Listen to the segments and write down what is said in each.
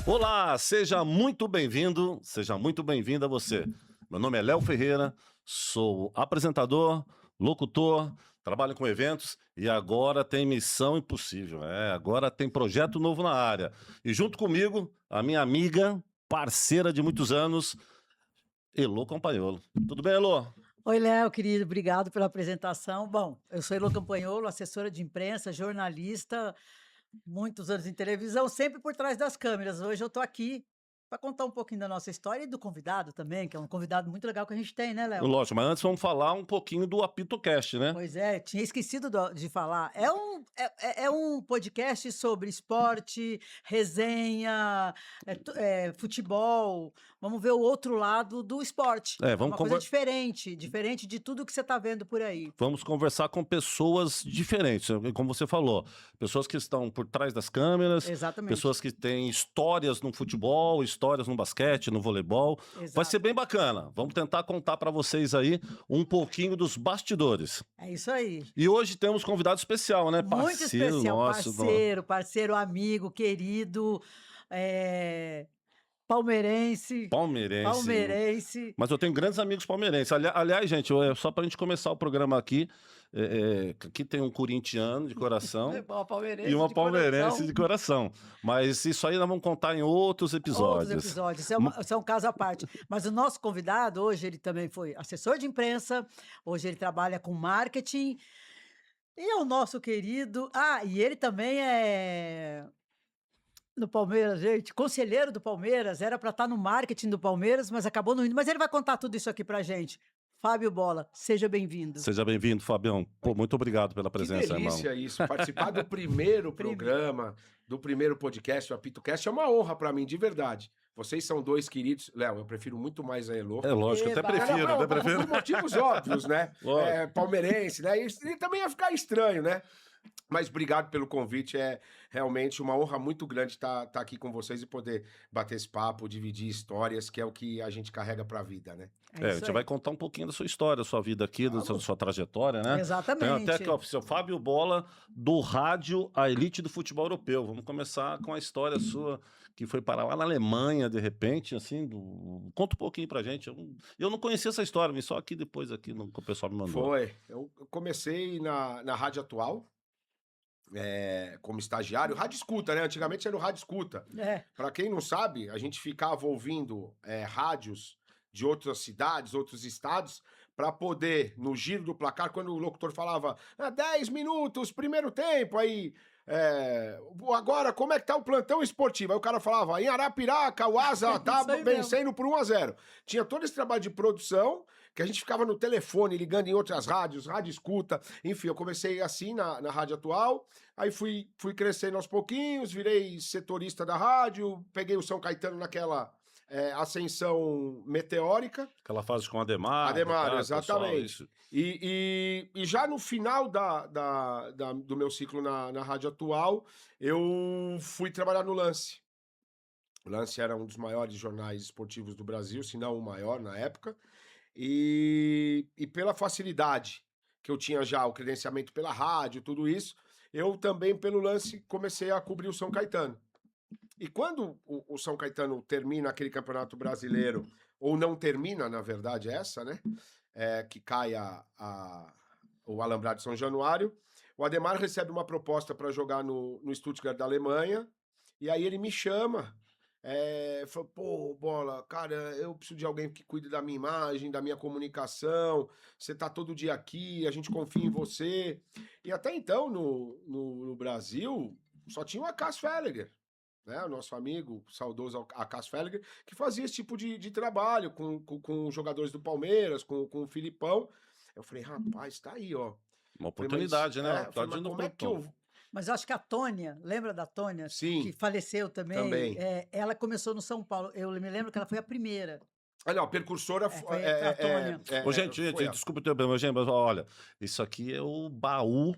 Olá, seja muito bem-vindo, seja muito bem-vinda você. Meu nome é Léo Ferreira, sou apresentador, locutor, trabalho com eventos e agora tem Missão Impossível. Agora tem projeto novo na área. E junto comigo, a minha amiga, parceira de muitos anos, Elô Campagnolo. Tudo bem, Elô? Oi, Léo, querido, obrigado pela apresentação. Bom, eu sou Elô Campagnolo, assessora de imprensa, jornalista, muitos anos em televisão, sempre por trás das câmeras. Hoje eu estou aqui para contar um pouquinho da nossa história e do convidado também, que é um convidado muito legal que a gente tem, né, Léo? Lógico, mas antes vamos falar um pouquinho do ApitoCast, né? Pois é, tinha esquecido de falar. É um podcast sobre esporte, resenha, futebol. Vamos ver o outro lado do esporte. É, É vamos uma coisa conver diferente de tudo que você está vendo por aí. Vamos conversar com pessoas diferentes, como você falou, pessoas que estão por trás das câmeras, Exatamente, pessoas que têm histórias no futebol, histórias no basquete, no voleibol. Vai ser exato. bem bacana. Vamos tentar contar para vocês aí um pouquinho dos bastidores. É isso aí. E hoje temos convidado especial, né? Muito Parceiro especial, nosso, parceiro, amigo, querido, eh, palmeirense, palmeirense. palmeirense. Mas eu tenho grandes amigos palmeirenses. Aliás, gente, só para a gente começar o programa aqui, aqui tem um corintiano de É coração. bom, E palmeirense uma de palmeirense coração. de coração. Mas isso aí nós vamos contar em outros Outros episódios. episódios, Ma- isso é um caso à parte. Mas o nosso convidado hoje, ele também foi assessor de imprensa, hoje ele trabalha com marketing, e é o nosso querido e ele também é no Palmeiras, gente, conselheiro do Palmeiras, era para estar no marketing do Palmeiras, mas acabou não indo. Mas ele vai contar tudo isso aqui pra gente. Fábio Bola, seja bem-vindo. Seja bem-vindo, Fabião. Pô, muito obrigado pela Que presença, irmão. delícia isso, participar do primeiro Prime programa, do primeiro podcast, o ApitoCast, é uma honra para mim, de verdade. Vocês são dois queridos. Léo, eu prefiro muito mais a Elô. É lógico, até Eba! prefiro, Não, até prefiro. por motivos óbvios, né? Lógico. Palmeirense, né? E também ia ficar estranho, né? Mas obrigado pelo convite, é realmente uma honra muito grande estar aqui com vocês e poder bater esse papo, dividir histórias, que é o que a gente carrega para a vida, né? É A isso gente aí. vai contar um pouquinho da sua história, da sua vida aqui, da Vamos. sua trajetória, né? Tem até aqui, Exatamente. ó, seu Fábio Bola, do rádio à elite do futebol europeu. Vamos começar com a história sua, que foi parar lá na Alemanha, de repente, assim, conta um pouquinho pra gente. Eu não conhecia essa história, mas só aqui depois, aqui no, que o pessoal me mandou. Foi. Eu comecei na Rádio Atual, como estagiário. Rádio escuta, né? Antigamente era o rádio escuta. É, Para quem não sabe, a gente ficava ouvindo rádios de outras cidades, outros estados, para poder, no giro do placar, quando o locutor falava 10 minutos, primeiro tempo, aí. Agora, como é que tá o plantão esportivo? Aí o cara falava, em Arapiraca, o Asa tá Isso aí mesmo. vencendo por 1-0. Tinha todo esse trabalho de produção, que a gente ficava no telefone, ligando em outras rádios, rádio escuta. Enfim, eu comecei assim na Rádio Atual, aí fui crescendo aos pouquinhos, virei setorista da rádio, peguei o São Caetano naquela ascensão meteórica. Aquela fase com Ademar. Ademar, Ricardo, pessoal, exatamente. isso. E já no final do meu ciclo na Rádio Atual, eu fui trabalhar no Lance. O Lance era um dos maiores jornais esportivos do Brasil, se não o maior na época. E pela facilidade que eu tinha já, o credenciamento pela rádio, tudo isso, eu também, pelo Lance, comecei a cobrir o São Caetano. E quando o São Caetano termina aquele campeonato brasileiro, ou não termina, na verdade, né? Que cai o Alambrado de São Januário, o Ademar recebe uma proposta para jogar no Stuttgart da Alemanha, e aí ele me chama. Falou, pô, Bola, cara, eu preciso de alguém que cuide da minha imagem, da minha comunicação, você tá todo dia aqui, a gente confia em você. E até então, no Brasil, só tinha o Acas Felliger, né? O nosso amigo, saudoso Acas Felliger, que fazia esse tipo de trabalho com jogadores do Palmeiras, com o Filipão. Eu falei, rapaz, tá aí, ó. Uma Falei, oportunidade, né? Tá mas dando como é que eu... mas eu acho que a Tônia, lembra da Tônia, que Sim, faleceu também? também. Ela começou no São Paulo. Eu me lembro que ela foi a primeira. Não, a percursora Foi a Tônia. Ô, gente, foi desculpa o teu bem, mas olha, isso aqui é o baú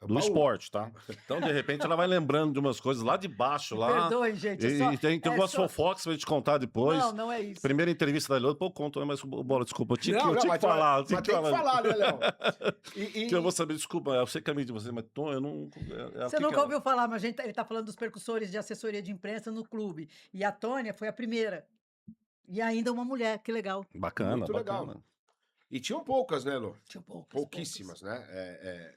do baú. esporte, tá? Então, de repente, ela vai lembrando de umas coisas lá de baixo, Me lá. perdoem, gente. E tem é umas só- fofocas pra gente contar depois. Não é isso. Primeira entrevista da Leandro, pouco conto, né? Mas, Bola, desculpa, eu tinha Não, que mas falar. mas tem que falar, né, Léo? Que eu vou saber, desculpa, eu sei que é amigo de você, mas Tom, eu não... Você nunca ouviu falar, mas ele tá falando dos percussores de assessoria de imprensa no clube. E a Tônia foi a primeira. E ainda uma mulher, que legal. Bacana, Muito legal. bacana. E tinham poucas, né, Lô? Tinha Pouquíssimas, né?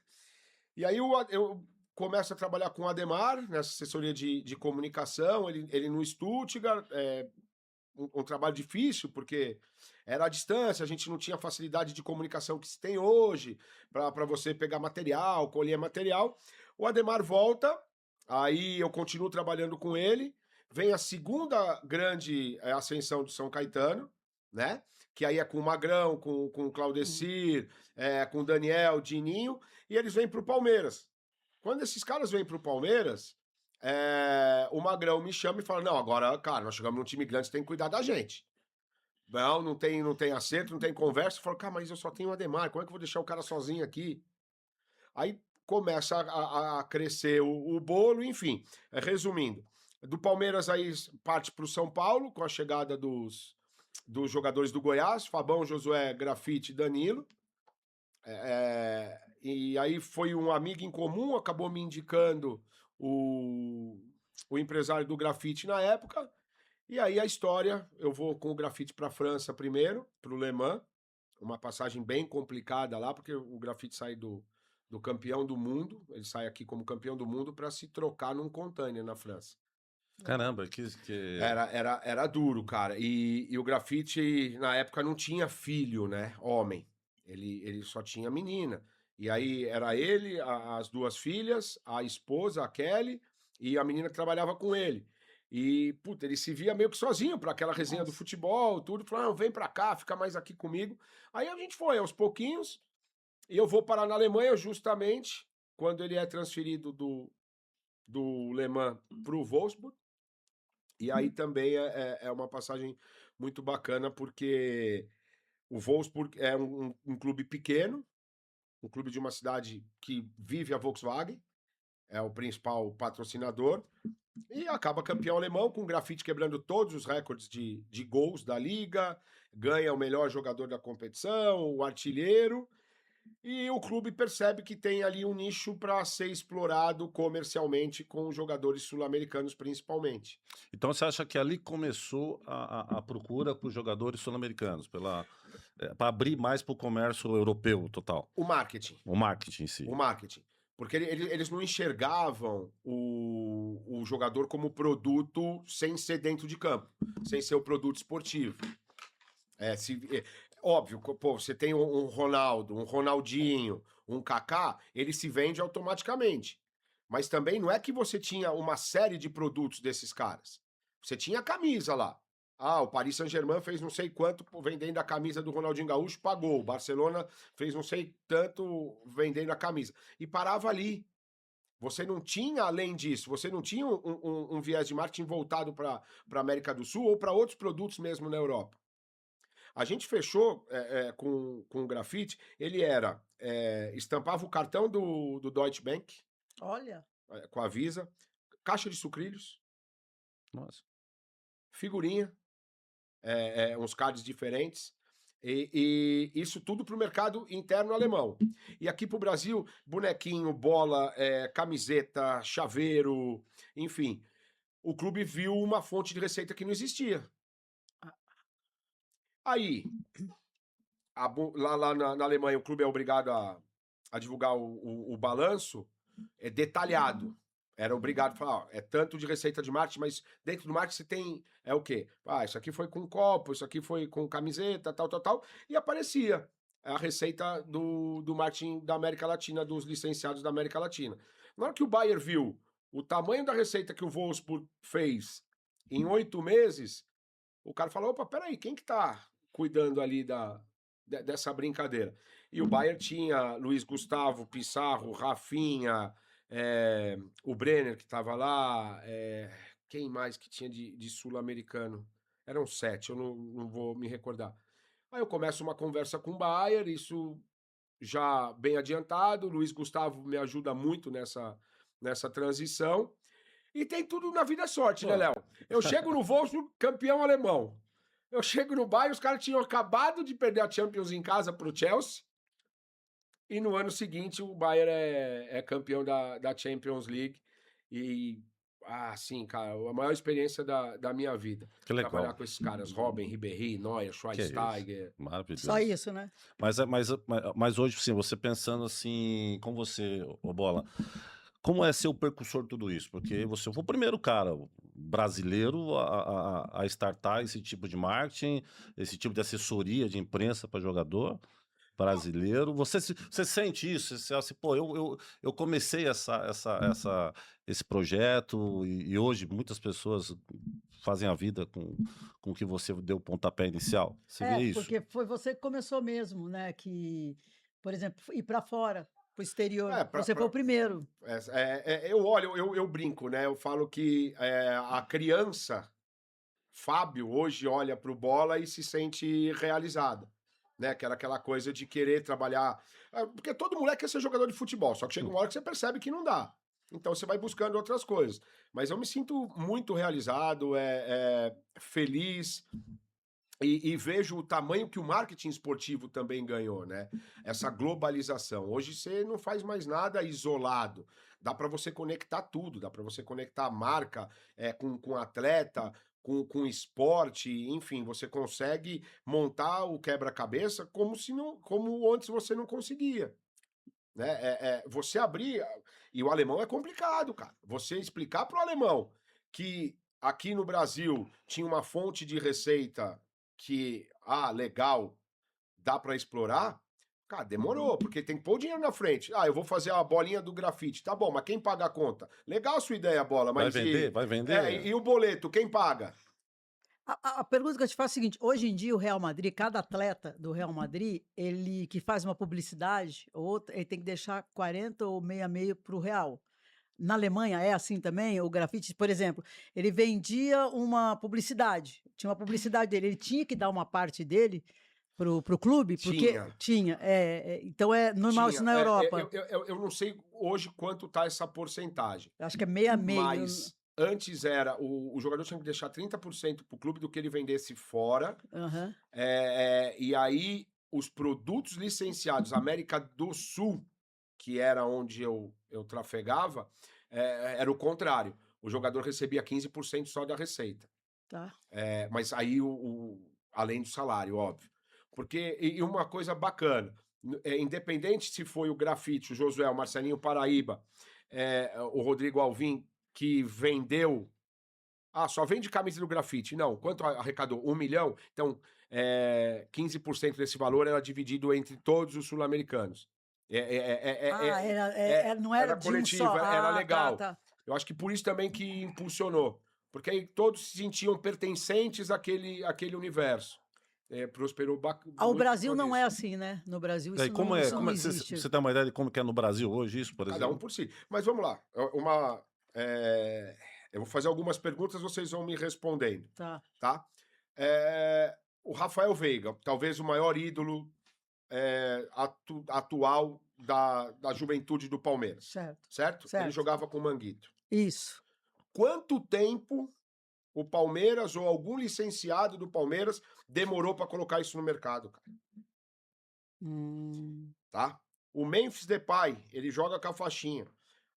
E aí eu começo a trabalhar com o Ademar, nessa assessoria de comunicação, ele no Stuttgart, um trabalho difícil, porque era à distância, a gente não tinha a facilidade de comunicação que se tem hoje, para você pegar material, colher material. O Ademar volta, aí eu continuo trabalhando com ele, vem a segunda grande ascensão do São Caetano, né? Que aí é com o Magrão, com o Claudecir, com o Daniel, Dininho, e eles vêm para o Palmeiras. Quando esses caras vêm para o Palmeiras, o Magrão me chama e fala, não, agora, cara, nós chegamos num time grande, você tem que cuidar da gente. Não tem acerto, não tem conversa. Eu falo, cara, mas eu só tenho o Ademar, como é que eu vou deixar o cara sozinho aqui? Aí começa a crescer o bolo, enfim. Resumindo, do Palmeiras aí parte para o São Paulo, com a chegada dos jogadores do Goiás, Fabão, Josué, Grafite e Danilo. E aí foi um amigo em comum, acabou me indicando o empresário do Grafite na época. E aí a história, eu vou com o Grafite para a França primeiro, para o Le Mans, uma passagem bem complicada lá, porque o Grafite sai do campeão do mundo, ele sai aqui como campeão do mundo para se trocar num container na França. Caramba, que... Era duro, cara. E o Grafite, na época, não tinha filho, né? Homem. Ele só tinha menina. E aí era ele, as duas filhas, a esposa, a Kelly, e a menina que trabalhava com ele. E, puta, ele se via meio que sozinho para aquela resenha do futebol, tudo. Falou, não, vem pra cá, fica mais aqui comigo. Aí a gente foi aos pouquinhos, e eu vou parar na Alemanha justamente quando ele é transferido do Le Mans pro Wolfsburg. E aí também é uma passagem muito bacana, porque o Wolfsburg é um clube pequeno, um clube de uma cidade que vive a Volkswagen, é o principal patrocinador, e acaba campeão alemão, com o Grafite quebrando todos os recordes de gols da liga, ganha o melhor jogador da competição, o artilheiro, e o clube percebe que tem ali um nicho para ser explorado comercialmente com jogadores sul-americanos principalmente. Então você acha que ali começou a procura por jogadores sul-americanos, para abrir mais para o comércio europeu total? O marketing. O marketing em si. O marketing. Porque eles não enxergavam o jogador como produto sem ser dentro de campo, sem ser o produto esportivo. Óbvio, pô, você tem um Ronaldo, um Ronaldinho, um Kaká, ele se vende automaticamente. Mas também não é que você tinha uma série de produtos desses caras. Você tinha a camisa lá. Ah, o Paris Saint-Germain fez não sei quanto vendendo a camisa do Ronaldinho Gaúcho, pagou. O Barcelona fez não sei tanto vendendo a camisa. E parava ali. Você não tinha, além disso, você não tinha um viés de marketing voltado para a América do Sul ou para outros produtos mesmo na Europa. A gente fechou com o Grafite, ele estampava o cartão do Deutsche Bank, Olha. com a Visa, caixa de sucrilhos, Nossa. figurinha, uns cards diferentes, e isso tudo para o mercado interno alemão. E aqui para o Brasil, bonequinho, bola, camiseta, chaveiro, enfim. O clube viu uma fonte de receita que não existia. Aí, lá na Alemanha, o clube é obrigado a divulgar o balanço detalhado. Era obrigado a falar, é tanto de receita de marketing, mas dentro do marketing você tem, o quê? Isso aqui foi com copo, isso aqui foi com camiseta, tal, e aparecia a receita do marketing da América Latina, dos licenciados da América Latina. Na hora que o Bayer viu o tamanho da receita que o Wolfsburg fez em 8 meses, o cara falou, opa, peraí, quem que tá cuidando ali dessa brincadeira? E o Bayer tinha Luiz Gustavo, Pissarro, Rafinha, o Brenner que estava lá, quem mais que tinha de sul-americano? Eram 7, eu não vou me recordar. Aí eu começo uma conversa com o Bayer, isso já bem adiantado, o Luiz Gustavo me ajuda muito nessa transição. E tem tudo na vida sorte, né, Pô. Léo? Eu chego no Wolfsburg, campeão alemão. Eu chego no Bayern, os caras tinham acabado de perder a Champions em casa pro Chelsea. E no ano seguinte o Bayern é campeão da Champions League. E, sim, cara, a maior experiência da minha vida. Que legal. Trabalhar com esses caras, Robben, Ribéry, Neuer, Schweinsteiger. Maravilhoso. Só isso, né? Mas hoje, sim, você pensando assim, com você, ô Bola, como é ser o precursor de tudo isso? Porque você foi o primeiro cara brasileiro a startar esse tipo de marketing, esse tipo de assessoria de imprensa para jogador brasileiro. Você sente isso? Você assim, pô, eu comecei esse projeto e hoje muitas pessoas fazem a vida com que você deu o pontapé inicial. Você vê isso? Porque foi você que começou mesmo, né? Que, por exemplo, ir para fora, para o exterior. Você foi o primeiro. Eu brinco, né? Eu falo que a criança, Fábio, hoje olha para o Bola e se sente realizada. Né? Que era aquela coisa de querer trabalhar. Porque todo moleque quer ser jogador de futebol, só que chega uma hora que você percebe que não dá. Então você vai buscando outras coisas. Mas eu me sinto muito realizado, feliz. E vejo o tamanho que o marketing esportivo também ganhou, né? Essa globalização. Hoje você não faz mais nada isolado. Dá para você conectar tudo, dá para você conectar a marca com atleta, com esporte, enfim, você consegue montar o quebra-cabeça como antes você não conseguia. Né? Você abrir. E o alemão é complicado, cara. Você explicar para o alemão que aqui no Brasil tinha uma fonte de receita que, legal, dá para explorar, cara, demorou, porque tem que pôr o dinheiro na frente. Eu vou fazer a bolinha do grafite. Tá bom, mas quem paga a conta? Legal a sua ideia, Bola, mas Vai vender? E o boleto, quem paga? A pergunta que eu te faço é a seguinte: hoje em dia o Real Madrid, cada atleta do Real Madrid, ele que faz uma publicidade, ele tem que deixar 40 ou meio para o Real. Na Alemanha é assim também? O grafite, por exemplo, ele vendia uma publicidade, tinha uma publicidade dele, ele tinha que dar uma parte dele pro clube, porque tinha. Então é normal isso na Europa. Eu não sei hoje quanto tá essa porcentagem. Acho que é meio a meio. Mas antes era, o jogador tinha que deixar 30% pro clube do que ele vendesse fora. Uhum. E aí, os produtos licenciados, América do Sul, que era onde eu trafegava, era o contrário. O jogador recebia 15% só da receita. Tá. Mas aí, além do salário, óbvio. Porque, e uma coisa bacana, independente se foi o grafite, o Josué, o Marcelinho Paraíba, o Rodrigo Alvim, que vendeu... só vende camisa do grafite. Não, quanto arrecadou? 1 milhão? Então, 15% desse valor era dividido entre todos os sul-americanos. Não era coletiva, era legal. Tá. Eu acho que por isso também que impulsionou. Porque aí todos se sentiam pertencentes àquele universo. Prosperou bacana. O Brasil não é assim, né? No Brasil isso não existe. Você tem uma ideia de como que é no Brasil hoje isso, por exemplo? Cada um por si. Mas vamos lá. Eu vou fazer algumas perguntas, vocês vão me respondendo. Tá? O Rafael Veiga, talvez o maior ídolo atual da juventude do Palmeiras. Certo? Ele jogava com o Manguito. Isso. Quanto tempo o Palmeiras ou algum licenciado do Palmeiras demorou para colocar isso no mercado, cara? Tá? O Memphis Depay, ele joga com a faixinha.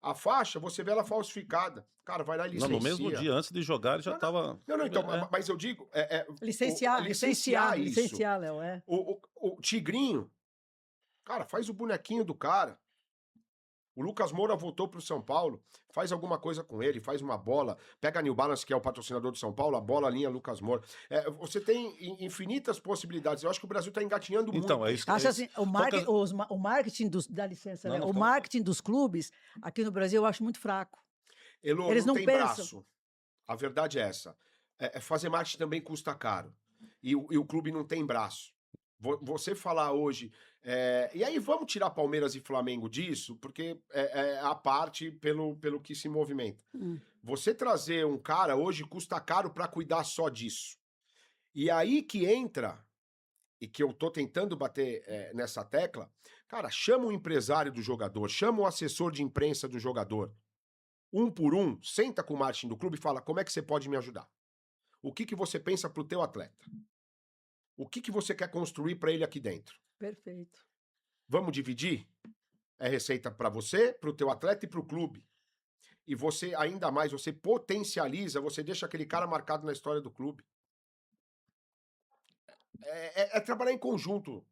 A faixa, você vê ela falsificada. Cara, vai lá e licencia. No mesmo dia, antes de jogar, ele já estava... Não, então, mas eu digo... licenciar isso. Licenciar, Léo, O Tigrinho, cara, faz o bonequinho do cara. O Lucas Moura voltou pro São Paulo, faz alguma coisa com ele, faz uma bola, pega a New Balance, que é o patrocinador do São Paulo, a bola, linha Lucas Moura. Você tem infinitas possibilidades. Eu acho que o Brasil tá engatinhando muito. Então, é isso. Acho assim, o marketing dá licença, né? O marketing dos clubes, aqui no Brasil, eu acho muito fraco. Elô, eles não tem pensam. Braço. A verdade é essa. Fazer marketing também custa caro. E o clube não tem braço. Você falar hoje... e aí vamos tirar Palmeiras e Flamengo disso, porque a parte pelo que se movimenta. Você trazer um cara hoje custa caro para cuidar só disso. E aí que entra, e que eu tô tentando bater nessa tecla, Cara, chama o empresário do jogador, chama o assessor de imprensa do jogador. Um por um, senta com o marketing do clube e fala, como é que você pode me ajudar? O que você pensa pro teu atleta? O que você quer construir para ele aqui dentro? Perfeito. Vamos dividir? É receita para você, pro teu atleta e pro clube. E você, ainda mais, você potencializa, você deixa aquele cara marcado na história do clube. É trabalhar em conjunto.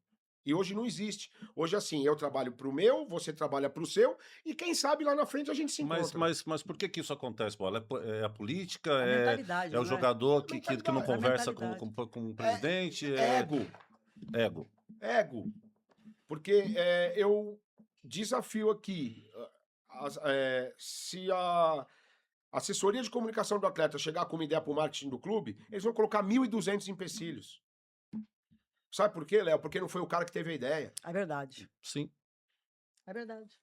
E hoje não existe. Hoje, assim, eu trabalho pro meu, você trabalha pro seu, e quem sabe lá na frente a gente se encontra. Mas por que isso acontece, Bola? É a política? A mentalidade, É o não é? jogador A que não mentalidade. A conversa com mentalidade. o presidente? Ego. Ego. Ego. Porque eu desafio aqui, se a assessoria de comunicação do atleta chegar com uma ideia para o marketing do clube, eles vão colocar 1.200 empecilhos. Sabe por quê, Léo? Porque não foi o cara que teve a ideia. É verdade. Sim. É verdade.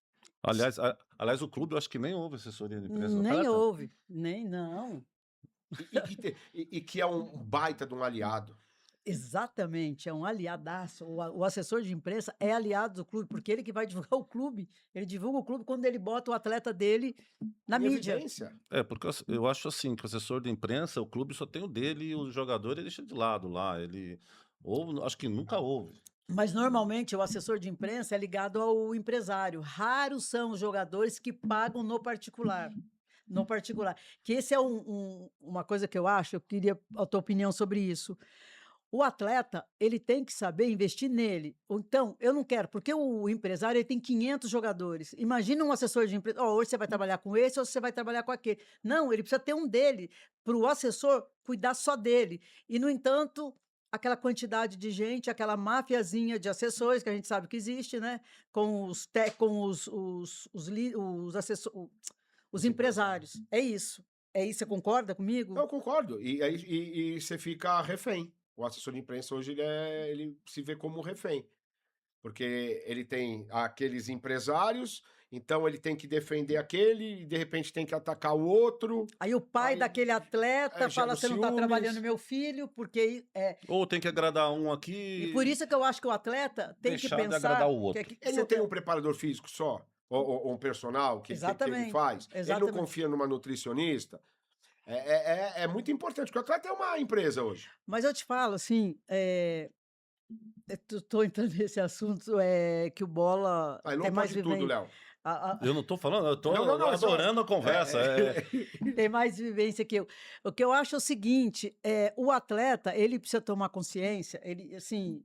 Aliás, o clube eu acho que nem houve assessoria de imprensa do Nem atleta. houve. Nem, não. E que é um baita de um aliado. Exatamente, é um aliadaço. O assessor de imprensa é aliado do clube, porque ele que vai divulgar o clube. Ele divulga o clube quando ele bota o atleta dele na Em mídia. evidência. Porque eu acho assim, que o assessor de imprensa, o clube só tem o dele e o jogador ele deixa de lado lá. Acho que nunca houve. Mas normalmente o assessor de imprensa é ligado ao empresário. Raros são os jogadores que pagam no particular. No particular. Que esse é uma coisa que eu acho, eu queria a tua opinião sobre isso. O atleta, ele tem que saber investir nele. Então, eu não quero, porque o empresário ele tem 500 jogadores. Imagina um assessor de imprensa, hoje você vai trabalhar com esse ou você vai trabalhar com aquele. Não, ele precisa ter um dele, para o assessor cuidar só dele. E, no entanto, aquela quantidade de gente, aquela mafiazinha de assessores, que a gente sabe que existe, né? Com os empresários. É isso. É isso, você concorda comigo? Eu concordo. E aí você fica refém. O assessor de imprensa hoje ele se vê como refém. Porque ele tem aqueles empresários, então ele tem que defender aquele, e de repente tem que atacar o outro. Aí o pai Aí, daquele atleta gera fala: os você não está trabalhando, ciúmes. meu filho, porque Ou tem que agradar um E aqui por isso que eu acho que o atleta tem que deixar de agradar pensar o outro. que Ele você não tem um preparador físico só? Ou um personal que ele Exatamente, faz? Ele não exatamente. confia numa nutricionista? É muito importante, porque o atleta é uma empresa hoje. Mas eu te falo, assim, tô entrando nesse assunto, que o Bola Aí tem não mais pode tudo, vivência. Léo. Eu não estou falando, eu estou Não, é só- adorando a conversa. Tem mais vivência que eu. O que eu acho é o seguinte, o atleta, ele precisa tomar consciência, ele, assim,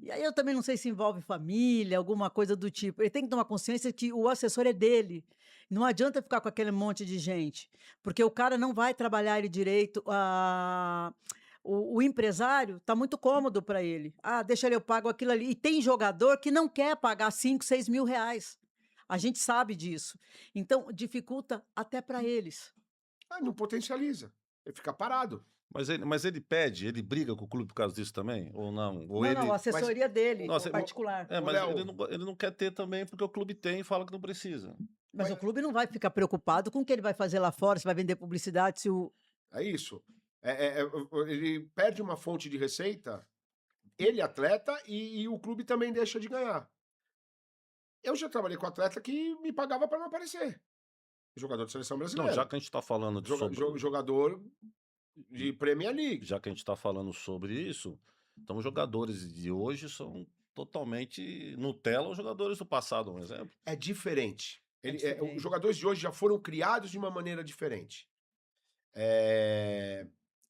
e aí eu também não sei se envolve família, alguma coisa do tipo. Ele tem que tomar consciência que o assessor é dele. Não adianta ficar com aquele monte de gente, porque o cara não vai trabalhar ele direito. O empresário está muito cômodo para ele. Ah, deixa ele, eu pago aquilo ali. E tem jogador que não quer pagar 5, 6 mil reais. A gente sabe disso. Então, dificulta até para eles. Não potencializa. Ele fica parado. Mas ele pede, ele briga com o clube por causa disso também? Ou não? Ou Não, não, a ele. assessoria dele, Nossa, particular. mas Léo, ele não quer ter também porque o clube tem e fala que não precisa. Mas o clube não vai ficar preocupado com o que ele vai fazer lá fora, se vai vender publicidade, se o. é isso. Ele perde uma fonte de receita, ele atleta, e o clube também deixa de ganhar. Eu já trabalhei com atleta que me pagava para não aparecer. Jogador de seleção Não, brasileira. já que a gente está falando Jogador de Premier League. já que a gente está falando sobre isso, então os jogadores de hoje são totalmente Nutella ou jogadores do passado, um exemplo. É diferente. diferente. Os jogadores de hoje já foram criados de uma maneira diferente.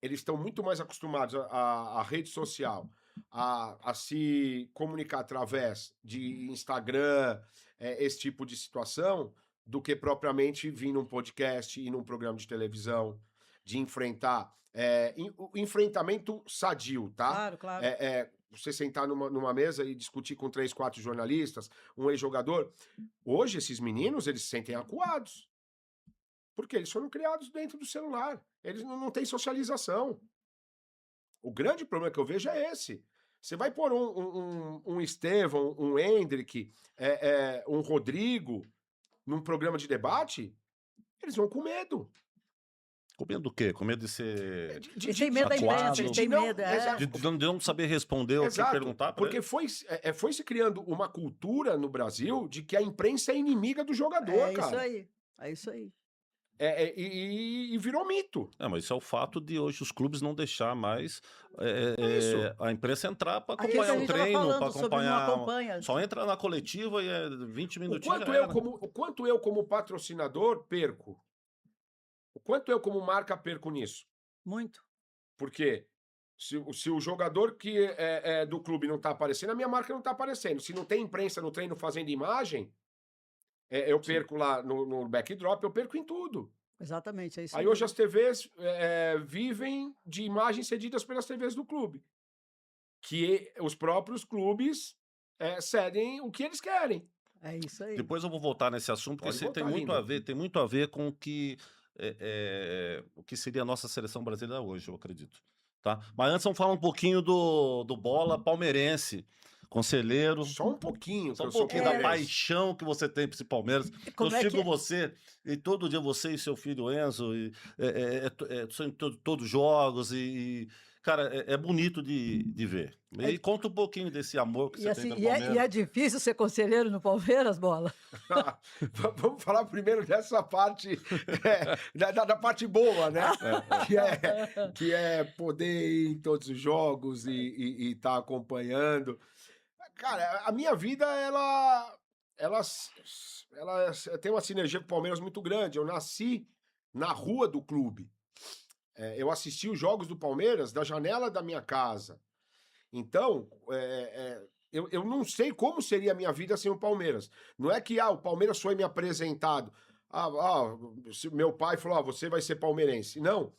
Eles estão muito mais acostumados à rede social, a se comunicar através de Instagram, esse tipo de situação, do que propriamente vir num podcast e num programa de televisão, de enfrentar. O enfrentamento sadio, tá? Claro, claro. Você sentar numa mesa e discutir com 3, 4 jornalistas, um ex-jogador. Hoje, esses meninos, eles se sentem acuados. Porque eles foram criados dentro do celular. Eles não têm socialização. O grande problema que eu vejo é esse. Você vai pôr um Estevão, um Hendrick, um Rodrigo num programa de debate, eles vão com medo. Com medo do quê? Com medo de ser... Eles têm medo da imprensa, acuado. eles têm De não- medo. exato. De não saber responder ou que perguntar pra porque ele. foi se criando uma cultura no Brasil de que a imprensa é inimiga do jogador, É isso cara. aí. É isso aí. E virou mito. Mas isso é o fato de hoje os clubes não deixar mais isso. a imprensa entrar para Aquilo que a acompanhar um gente tava treino, para falando sobre não acompanhar. acompanha. Só entra na coletiva e é 20 O minutinhos. quanto, já eu era. como, o quanto eu, como patrocinador, perco? O quanto eu, como marca, perco nisso? Muito. Porque se o jogador que é do clube não tá aparecendo, a minha marca não tá aparecendo. Se não tem imprensa no treino fazendo imagem, eu perco lá no backdrop, eu perco em tudo. Exatamente, é isso Aí mesmo. hoje as TVs vivem de imagens cedidas pelas TVs do clube. Que os próprios clubes cedem o que eles querem. É isso aí. Depois eu vou voltar nesse assunto, porque Pode isso tem voltar, muito lindo. a ver, tem muito a ver com o que seria a nossa seleção brasileira hoje, eu acredito. Tá? Mas antes vamos falar um pouquinho do bola palmeirense, conselheiro. Só um pouquinho, Só que um eu sou pouquinho da palmeirense. paixão que você tem por esse Palmeiras. Como Eu é sigo que- você, e todo dia você e seu filho Enzo, são em todos os jogos, cara, é bonito de ver. E conta um pouquinho desse amor que E, você assim, tem pelo e Palmeiras. é difícil ser conselheiro no Palmeiras, Bola? Vamos falar primeiro dessa parte, da parte boa, né? Que é poder ir em todos os jogos e estar acompanhando. Cara, a minha vida, ela tem uma sinergia com o Palmeiras muito grande. Eu nasci na rua do clube. Eu assisti os jogos do Palmeiras da janela da minha casa. Então, eu não sei como seria a minha vida sem o Palmeiras. Não é que o Palmeiras foi me apresentado. Meu pai falou, você vai ser palmeirense. Não,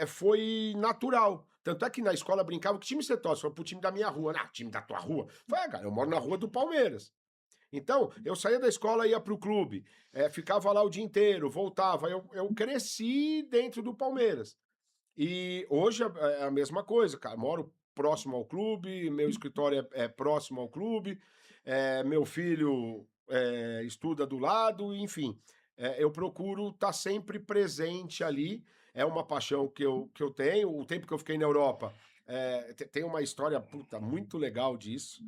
foi natural. Tanto é que na escola brincava, que time você torce? Falei, pro time da minha rua. Ah, time da tua rua? Falei, cara, eu moro na rua do Palmeiras. Então, eu saía da escola, ia pro clube, ficava lá o dia inteiro, voltava. Eu cresci dentro do Palmeiras. E hoje é a mesma coisa, cara. Moro próximo ao clube, meu escritório é próximo ao clube, meu filho estuda do lado, enfim. Eu procuro estar sempre presente ali. É uma paixão que eu tenho. O tempo que eu fiquei na Europa, tem uma história muito legal disso.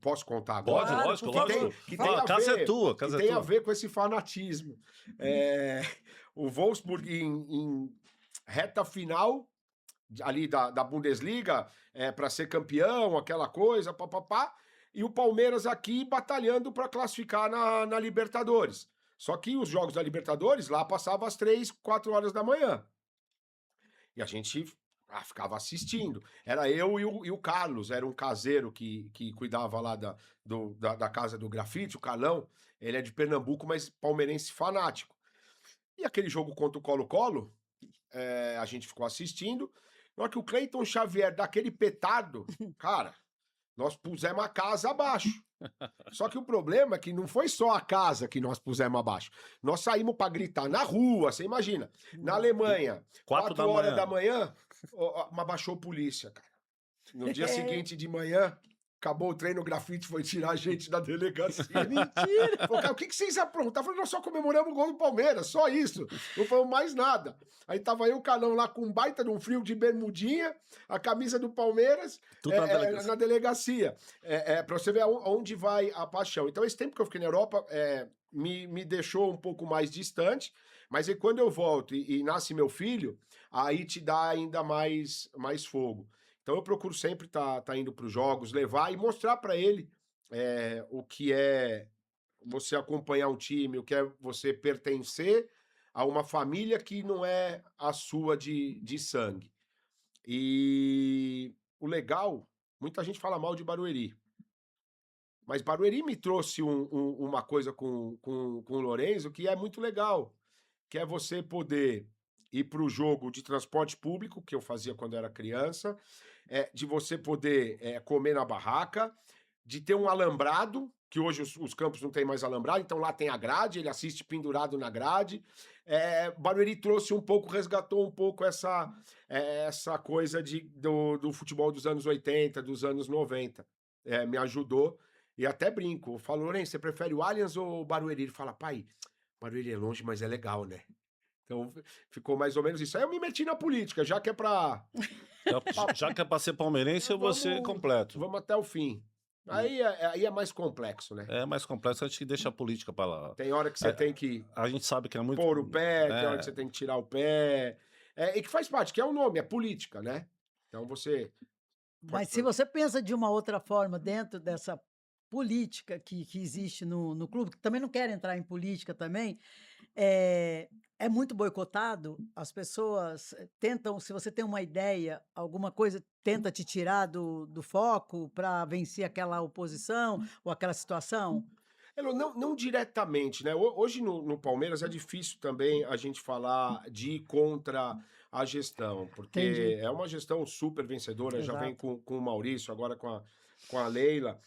Posso contar agora? Pode, Claro, lógico, por favor. lógico. Que tem a Casa ver- é tua, que casa é tem a tua. ver com esse fanatismo. O Wolfsburg em reta final ali da Bundesliga para ser campeão, aquela coisa, papapá, e o Palmeiras aqui batalhando para classificar na Libertadores. Só que os jogos da Libertadores lá passavam às 3, 4 horas da manhã. E a gente ficava assistindo. Era eu e o Carlos, era um caseiro que cuidava lá da casa do grafite, o Carlão. Ele é de Pernambuco, mas palmeirense fanático. E aquele jogo contra o Colo-Colo, a gente ficou assistindo. Na hora que o Cleiton Xavier dá aquele petardo, cara, nós pusemos a casa abaixo. Só que o problema é que não foi só a casa que nós pusemos abaixo. Nós saímos para gritar na rua, você imagina. Na Alemanha, 4 horas da manhã, mas baixou polícia, cara. No dia seguinte de manhã, acabou o treino, o grafite foi tirar a gente da delegacia. Mentira! Falei, cara, o que vocês aprontaram? Eu falei, nós só comemoramos o gol do Palmeiras, só isso. Não foi mais nada. Aí tava eu, o Calão, lá com um baita de um frio de bermudinha, a camisa do Palmeiras, Tudo na delegacia. pra você ver aonde vai a paixão. Então, esse tempo que eu fiquei na Europa me deixou um pouco mais distante, mas aí quando eu volto e nasce meu filho, aí te dá ainda mais fogo. Então eu procuro sempre tá indo para os jogos, levar e mostrar para ele o que é você acompanhar um time, o que é você pertencer a uma família que não é a sua de sangue. E o legal, muita gente fala mal de Barueri, mas Barueri me trouxe uma coisa com o Lorenzo que é muito legal, que é você poder ir para o jogo de transporte público, que eu fazia quando era criança, de você poder comer na barraca, de ter um alambrado, que hoje os campos não tem mais alambrado, então lá tem a grade, ele assiste pendurado na grade. Barueri trouxe um pouco, resgatou um pouco essa coisa do futebol dos anos 80, dos anos 90. Me ajudou. E até brinco, eu falo, Lourenço, você prefere o Allianz ou o Barueri? Ele fala, pai, Barueri é longe, mas é legal, né? Então ficou mais ou menos isso. Aí eu me meti na política, já que é pra... Já que é pra ser palmeirense, eu vou ser completo. Vamos até o fim. Aí é mais complexo, né? É mais complexo, a gente deixa a política pra lá. Tem hora que você tem que A gente sabe que é muito... pôr o pé, tem hora que você tem que tirar o pé. E que faz parte, que é o nome, é política, né? Então você... Mas se você pensa de uma outra forma dentro dessa política que existe no clube, que também não quer entrar em política também, é muito boicotado. As pessoas tentam, se você tem uma ideia, alguma coisa, tenta te tirar do foco para vencer aquela oposição ou aquela situação. Não diretamente, né? Hoje no Palmeiras é difícil também a gente falar de ir contra a gestão, porque Entendi. é uma gestão super vencedora, já vem Exato. com o Maurício, agora com a Leila.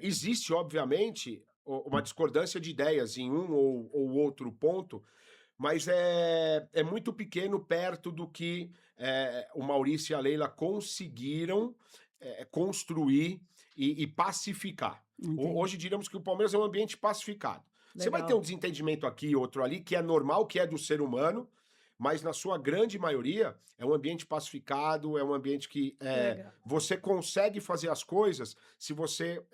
Existe, obviamente, uma discordância de ideias em um ou outro ponto, mas é muito pequeno perto do que o Maurício e a Leila conseguiram construir e pacificar. Entendi. Hoje diríamos que o Palmeiras é um ambiente pacificado. Você vai ter um Legal. desentendimento aqui, outro ali, que é normal, que é do ser humano, mas na sua grande maioria é um ambiente pacificado, é um ambiente que Legal. você consegue fazer as coisas se você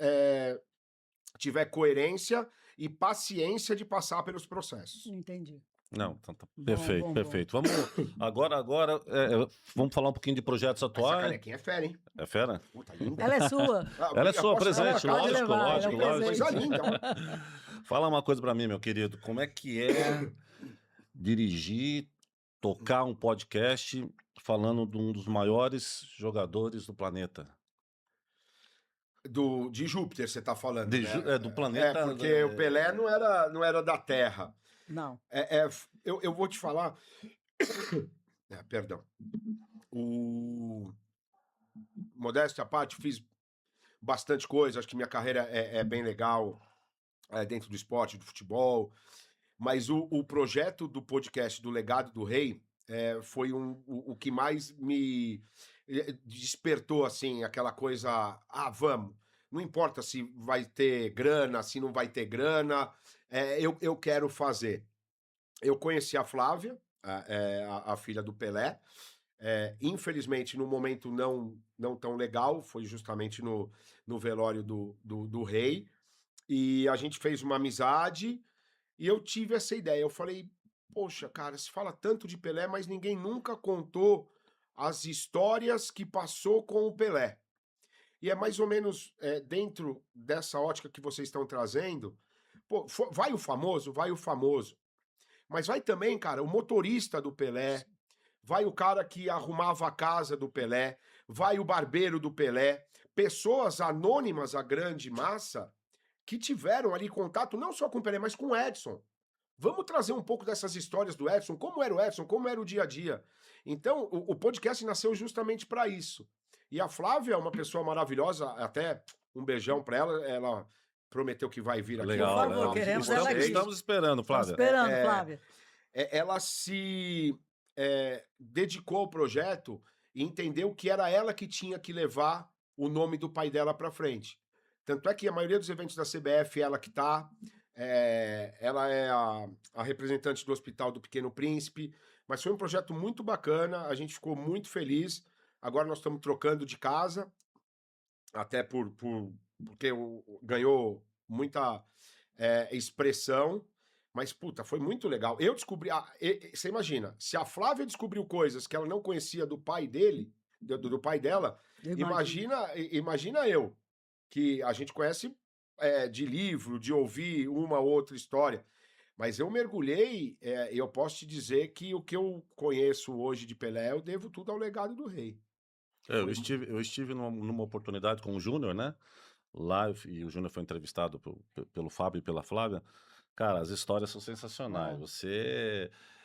tiver coerência e paciência de passar pelos processos. Entendi. Não, então tá Bom, perfeito, bom, perfeito. Vamos agora vamos falar um pouquinho de projetos Essa atuais. canequinha é fera, hein? É fera? Puta, linda. Ela é sua. Ela é sua, Posso presente, falar? Pode lógico, levar, lógico, ela é um lógico. Coisa linda, ó. Fala uma coisa pra mim, meu querido. Como é que é dirigir, tocar um podcast falando de um dos maiores jogadores do planeta? De Júpiter, você tá falando, né? Do planeta. Porque o Pelé não era da Terra. Não. Eu vou te falar... perdão. Modéstia à parte, fiz bastante coisa. Acho que minha carreira é bem legal dentro do esporte, do futebol. Mas o projeto do podcast do Legado do Rei foi o que mais me despertou, assim, aquela coisa... vamos. Não importa se vai ter grana, se não vai ter grana. Eu quero fazer. Eu conheci a Flávia, a filha do Pelé. Infelizmente, num momento não tão legal, foi justamente no velório do rei. E a gente fez uma amizade e eu tive essa ideia. Eu falei, poxa, cara, se fala tanto de Pelé, mas ninguém nunca contou as histórias que passou com o Pelé. E é mais ou menos dentro dessa ótica que vocês estão trazendo. Pô, vai o famoso. Mas vai também, cara, o motorista do Pelé, vai o cara que arrumava a casa do Pelé, vai o barbeiro do Pelé, pessoas anônimas, a grande massa, que tiveram ali contato não só com o Pelé, mas com o Edson. Vamos trazer um pouco dessas histórias do Edson, como era o Edson, como era o dia a dia. Então, o podcast nasceu justamente para isso. E a Flávia é uma pessoa maravilhosa, até um beijão para ela, ela prometeu que vai vir aqui. Legal, Por favor, né? queremos ela aqui. Estamos esperando, Flávia. Esperando, Flávia. Ela se dedicou ao projeto e entendeu que era ela que tinha que levar o nome do pai dela para frente. Tanto é que a maioria dos eventos da CBF, ela que tá, ela é a representante do Hospital do Pequeno Príncipe, mas foi um projeto muito bacana, a gente ficou muito feliz. Agora nós estamos trocando de casa, até porque ganhou muita expressão. Mas, puta, foi muito legal. Eu descobri... você imagina, se a Flávia descobriu coisas que ela não conhecia do pai dele, do pai dela, imagina eu, que a gente conhece de livro, de ouvir uma ou outra história. Mas eu mergulhei, e eu posso te dizer que o que eu conheço hoje de Pelé, eu devo tudo ao legado do rei. Eu estive numa oportunidade com o Júnior, né? Lá, e o Júnior foi entrevistado pelo Fábio e pela Flávia. Cara, as histórias são sensacionais.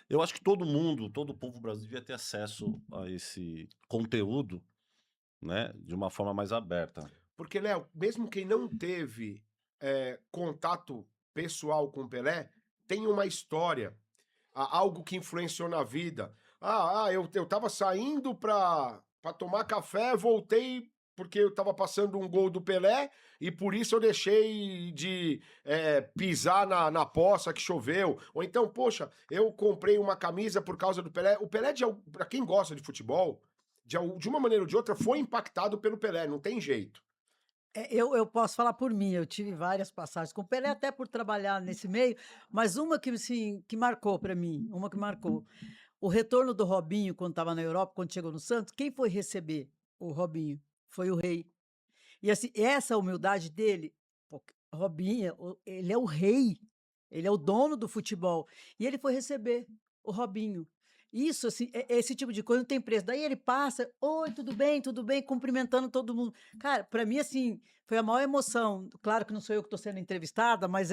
Eu acho que todo o povo brasileiro devia ter acesso a esse conteúdo, né, de uma forma mais aberta. Porque, Léo, mesmo quem não teve contato pessoal com Pelé, tem uma história, algo que influenciou na vida. Eu tava saindo para tomar café, voltei porque eu tava passando um gol do Pelé e por isso eu deixei de pisar na poça que choveu. Ou então, poxa, eu comprei uma camisa por causa do Pelé. O Pelé, pra quem gosta de futebol, de uma maneira ou de outra, foi impactado pelo Pelé, não tem jeito. Eu posso falar por mim, eu tive várias passagens com o Pelé, até por trabalhar nesse meio, mas uma que, assim, que marcou para mim, uma que marcou. O retorno do Robinho, quando estava na Europa, quando chegou no Santos, quem foi receber o Robinho? Foi o rei. E assim, essa humildade dele, pô, Robinho, ele é o rei, ele é o dono do futebol. E ele foi receber o Robinho. Isso, assim, esse tipo de coisa não tem preço. Daí ele passa, oi, tudo bem, cumprimentando todo mundo. Cara, para mim, assim, foi a maior emoção. Claro que não sou eu que estou sendo entrevistada, mas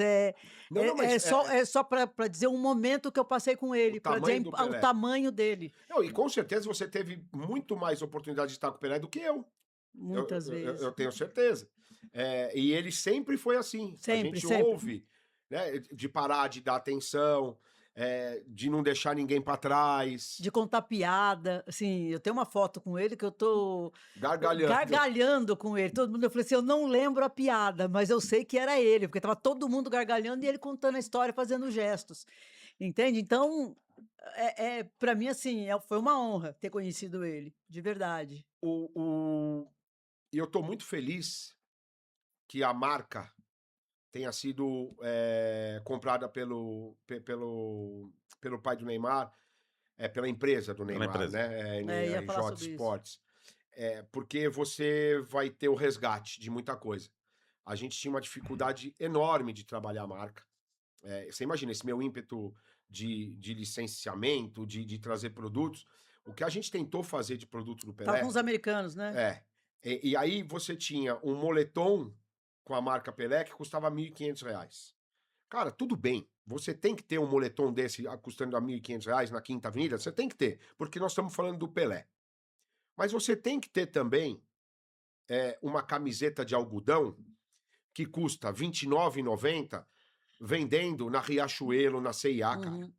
Não, mas é só para dizer um momento que eu passei com ele, para dizer tamanho do o Pelé. tamanho dele. Não, e com certeza você teve muito mais oportunidade de estar com o Pelé do que eu. Muitas vezes. Eu tenho certeza. E ele sempre foi assim. Sempre, A gente sempre. ouve, né, de parar, de dar atenção, de não deixar ninguém para trás, De contar piada, assim, eu tenho uma foto com ele que eu tô gargalhando. gargalhando com ele. Todo mundo, eu falei assim, eu não lembro a piada, mas eu sei que era ele, porque estava todo mundo gargalhando e ele contando a história, fazendo gestos. Entende? Então, para mim, assim, foi uma honra ter conhecido ele, de verdade. E eu estou muito feliz que a marca tenha sido comprada pelo pai do Neymar, pela empresa do Neymar, empresa. né? Ia A falar J sobre isso. Sports. Porque você vai ter o resgate de muita coisa. A gente tinha uma dificuldade enorme de trabalhar a marca. Você imagina esse meu ímpeto de licenciamento, de trazer produtos. O que a gente tentou fazer de produto do Pelé... Tava com os americanos, né? E aí você tinha um moletom com a marca Pelé que custava R$ 1.500. Cara, tudo bem. Você tem que ter um moletom desse custando R$ 1.500 na Quinta Avenida? Você tem que ter, porque nós estamos falando do Pelé. Mas você tem que ter também uma camiseta de algodão que custa R$ 29,90 vendendo na Riachuelo, na C&A, cara. Uhum.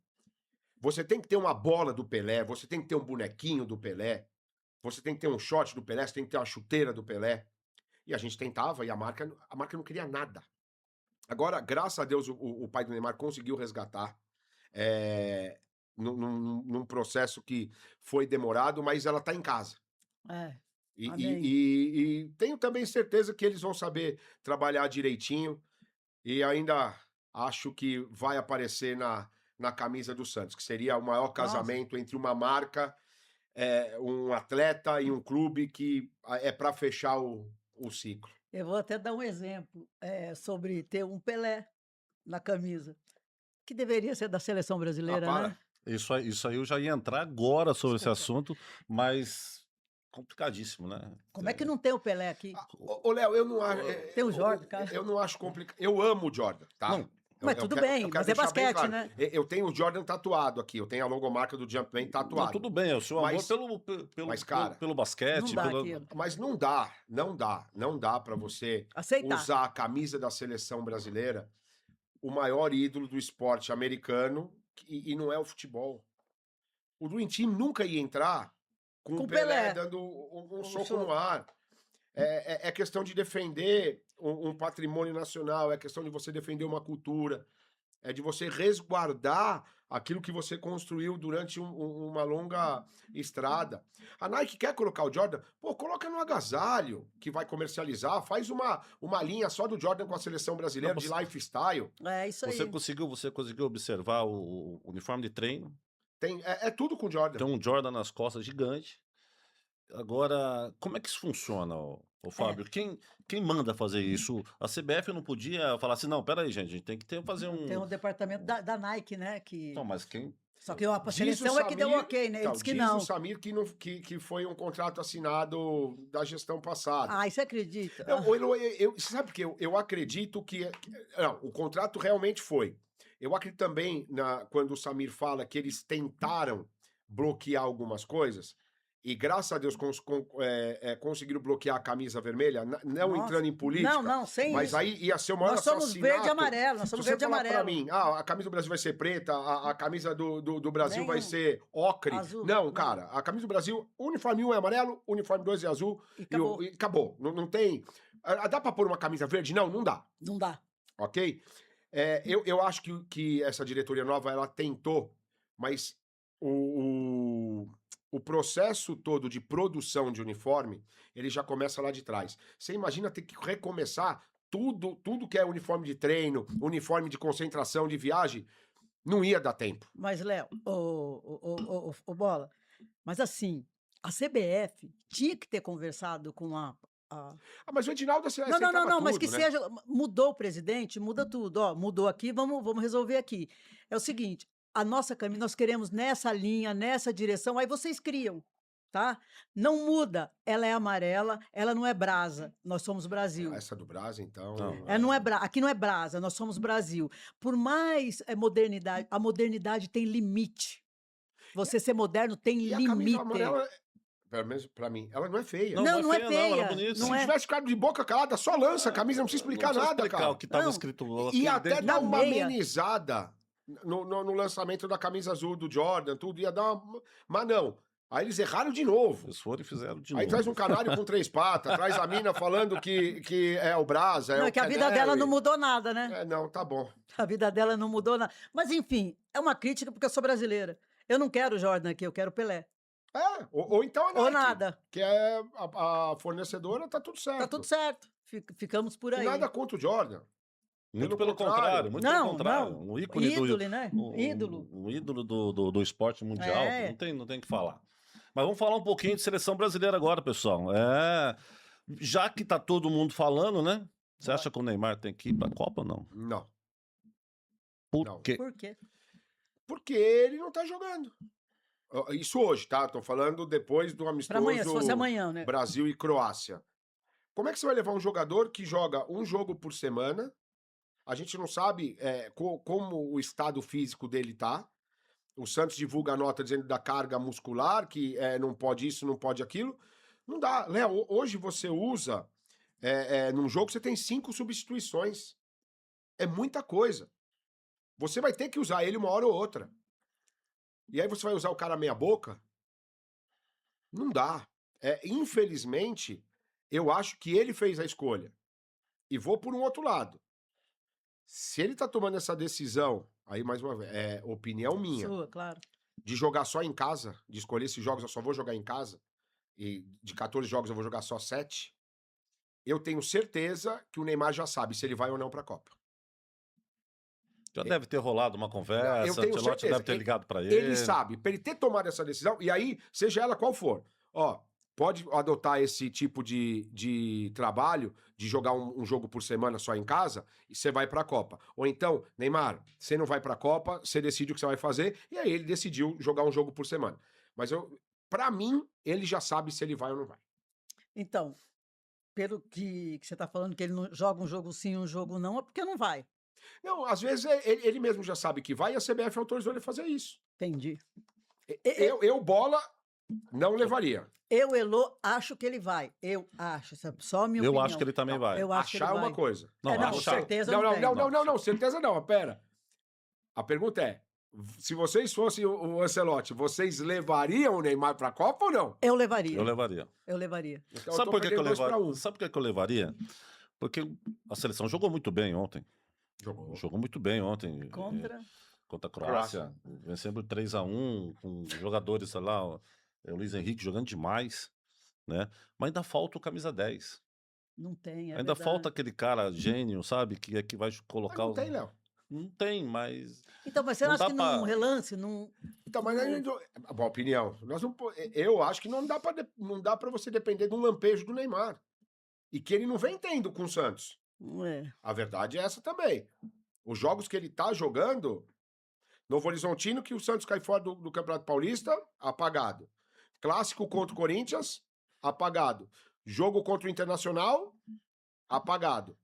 Você tem que ter uma bola do Pelé, você tem que ter um bonequinho do Pelé, você tem que ter um short do Pelé, você tem que ter uma chuteira do Pelé. E a gente tentava e a marca não queria nada. Agora, graças a Deus, o pai do Neymar conseguiu resgatar num processo que foi demorado, mas ela está em casa. Amém. E tenho também certeza que eles vão saber trabalhar direitinho e ainda acho que vai aparecer na camisa do Santos, que seria o maior casamento entre uma marca, um atleta e um clube que é para fechar o ciclo. Eu vou até dar um exemplo sobre ter um Pelé na camisa, que deveria ser da seleção brasileira, para. né? Isso aí eu já ia entrar agora sobre esse assunto, mas complicadíssimo, né? Como é que não tem o Pelé aqui? Ô, Léo, eu não acho. Tem o Jordan, cara. Eu não acho complicado. Eu amo o Jordan, tá? Não, Mas tudo bem, eu quero mas é deixar bem basquete, claro. né? Eu tenho o Jordan tatuado aqui, eu tenho a logomarca do Jumpman não, tatuado. tudo bem, é o seu amor Mas- pelo, cara, pelo basquete. Não dá pela- aquilo. Mas não dá para você Aceitar. usar a camisa da seleção brasileira, o maior ídolo do esporte americano, e não é o futebol. O Dream Team nunca ia entrar com Com o Pelé Pelé. dando um soco soco. no ar. É questão de defender um patrimônio nacional, é questão de você defender uma cultura, é de você resguardar aquilo que você construiu durante uma longa estrada. A Nike quer colocar o Jordan? Pô, coloca no agasalho, que vai comercializar, faz uma linha só do Jordan com a seleção brasileira Não, de lifestyle. É isso aí. Você conseguiu observar o uniforme de treino? É tudo com Jordan. Tem um Jordan nas costas gigante. Agora, como é que isso funciona, ô Fábio? Quem manda fazer isso? A CBF não podia falar assim, não, peraí, gente, a gente tem que fazer um... Tem um departamento da Nike, né? Que... Não, mas quem... Só que a Diz o seleção é que deu Samir- ok, né? Ele então, disse que diz não. o Samir que foi um contrato assinado da gestão passada. Ah, isso acredita? Você sabe que eu acredito que... Não, o contrato realmente foi. Eu acredito também, quando o Samir fala que eles tentaram bloquear algumas coisas, e graças a Deus conseguiram bloquear a camisa vermelha, não Nossa. entrando em política, Não, sem mas isso. aí ia ser o maior Nós somos assassinato. verde e amarelo, nós Se somos você verde e falar pra amarelo. mim, a camisa do Brasil vai ser preta, a camisa do Brasil Nem vai um ser ocre. azul. Não, cara, a camisa do Brasil, o uniforme 1 é amarelo, o uniforme 2 é azul E acabou. e acabou. Não tem... Dá pra pôr uma camisa verde? Não dá, Não dá. ok? Eu acho que essa diretoria nova, ela tentou, mas o processo todo de produção de uniforme, ele já começa lá de trás. Você imagina ter que recomeçar tudo que é uniforme de treino, uniforme de concentração, de viagem, não ia dar tempo. Mas, Léo, ô Bola, mas assim, a CBF tinha que ter conversado com a... Mas o Edinaldo Não, mas que né? seja... Mudou o presidente, muda tudo. Ó, mudou aqui, vamos resolver aqui. É o seguinte, a nossa camisa, nós queremos nessa linha, nessa direção, aí vocês criam, tá? Não muda, ela é amarela, ela não é brasa, nós somos Brasil. Essa do Brás, então... Não é aqui não é brasa, nós somos Brasil. Por mais modernidade, a modernidade tem limite. Você ser moderno tem E a limite. camisa amarela, pelo menos pra mim, ela não é feia. Não é ela é feia. bonita. Não Se é. tivesse ficado de boca calada, só lança a camisa, não precisa explicar Não precisa nada, explicar cara. o que estava Não. escrito E aqui até dentro. dar da uma meia. amenizada no lançamento da camisa azul do Jordan, tudo ia dar uma... Mas não. Aí eles erraram de novo. Eles foram e fizeram de Aí novo. traz um canário com 3 patas, traz a mina falando que é o Brasa, Não, o é que a vida dela não mudou nada, né? Não, tá bom. A vida dela não mudou nada. Mas, enfim, é uma crítica porque eu sou brasileira. Eu não quero o Jordan aqui, eu quero o Pelé. Ou então a Nike, Ou nada. que é a fornecedora, tá tudo certo. Tá tudo certo. Ficamos por E aí. nada contra o Jordan. Muito Pelo pelo contrário, muito Não, pelo contrário. não. Um ícone do... Ídolo, né? Ídolo. Um ídolo do esporte mundial. É. Não tem o que falar. Mas vamos falar um pouquinho de seleção brasileira agora, pessoal. Já que tá todo mundo falando, né? Você acha que o Neymar tem que ir pra Copa ou não? Não. Por Não. quê? Por quê? Porque ele não tá jogando. Isso hoje, tá? Tô falando depois do Pra amistoso amanhã, se fosse amanhã, né? Brasil e Croácia. Como é que você vai levar um jogador que joga um jogo por semana? A gente não sabe como o estado físico dele tá. O Santos divulga a nota dizendo da carga muscular, que não pode isso, não pode aquilo. Não dá. Léo, hoje você usa, num jogo você tem 5 substituições. É muita coisa. Você vai ter que usar ele uma hora ou outra. E aí você vai usar o cara meia boca? Não dá. Infelizmente, eu acho que ele fez a escolha. E vou por um outro lado. Se ele tá tomando essa decisão, aí mais uma vez, opinião minha, Sua, claro. de jogar só em casa, de escolher esses jogos, eu só vou jogar em casa, e de 14 jogos eu vou jogar só 7, eu tenho certeza que o Neymar já sabe se ele vai ou não pra Copa. Já deve ter rolado uma Eu conversa, o tenho Ancelotti certeza. deve ter ligado pra ele. Ele sabe, pra ele ter tomado essa decisão, e aí, seja ela qual for, pode adotar esse tipo de trabalho, de jogar um jogo por semana só em casa, e você vai pra Copa. Ou então, Neymar, você não vai pra Copa, você decide o que você vai fazer, e aí ele decidiu jogar um jogo por semana. Mas pra mim, ele já sabe se ele vai ou não vai. Então, pelo que você tá falando, que ele não joga um jogo sim, um jogo não, é porque não vai. Não, às vezes ele mesmo já sabe que vai e a CBF autorizou ele a fazer isso. Entendi. Bola, não levaria. Eu, Elô, acho que ele vai. Eu acho. Essa é só a minha Eu opinião. acho que ele também vai. Eu acho que ele Achar é uma vai. coisa. Não, não, achar. certeza Não, não, não, tem. não, certeza não, pera. A pergunta é, se vocês fossem o Ancelotti, vocês levariam o Neymar pra Copa ou não? Eu levaria. Eu levaria. Eu levaria. Então, Sabe tô por que eu perdendo 2 pra levaria? 1. Sabe por que eu levaria? Porque a seleção jogou muito bem ontem. Jogou muito bem ontem. Contra... Contra a Croácia. Vencendo 3-1, com jogadores, sei lá, o Luiz Henrique jogando demais, né? Mas ainda falta o camisa 10. Não tem, Ainda falta aquele cara gênio, sabe? Que vai colocar... Não tem, Léo. Não tem, mas... Então, mas você Não acha dá que pra- num relance, num... Então, mas aí, boa opinião. Eu acho que não dá pra você depender de um lampejo do Neymar. E que ele não vem tendo com o Santos. A verdade é essa também. Os jogos que ele tá jogando, Novo Horizontino, que o Santos cai fora do Campeonato Paulista, apagado. Clássico contra o Corinthians, apagado. Jogo contra o Internacional, apagado.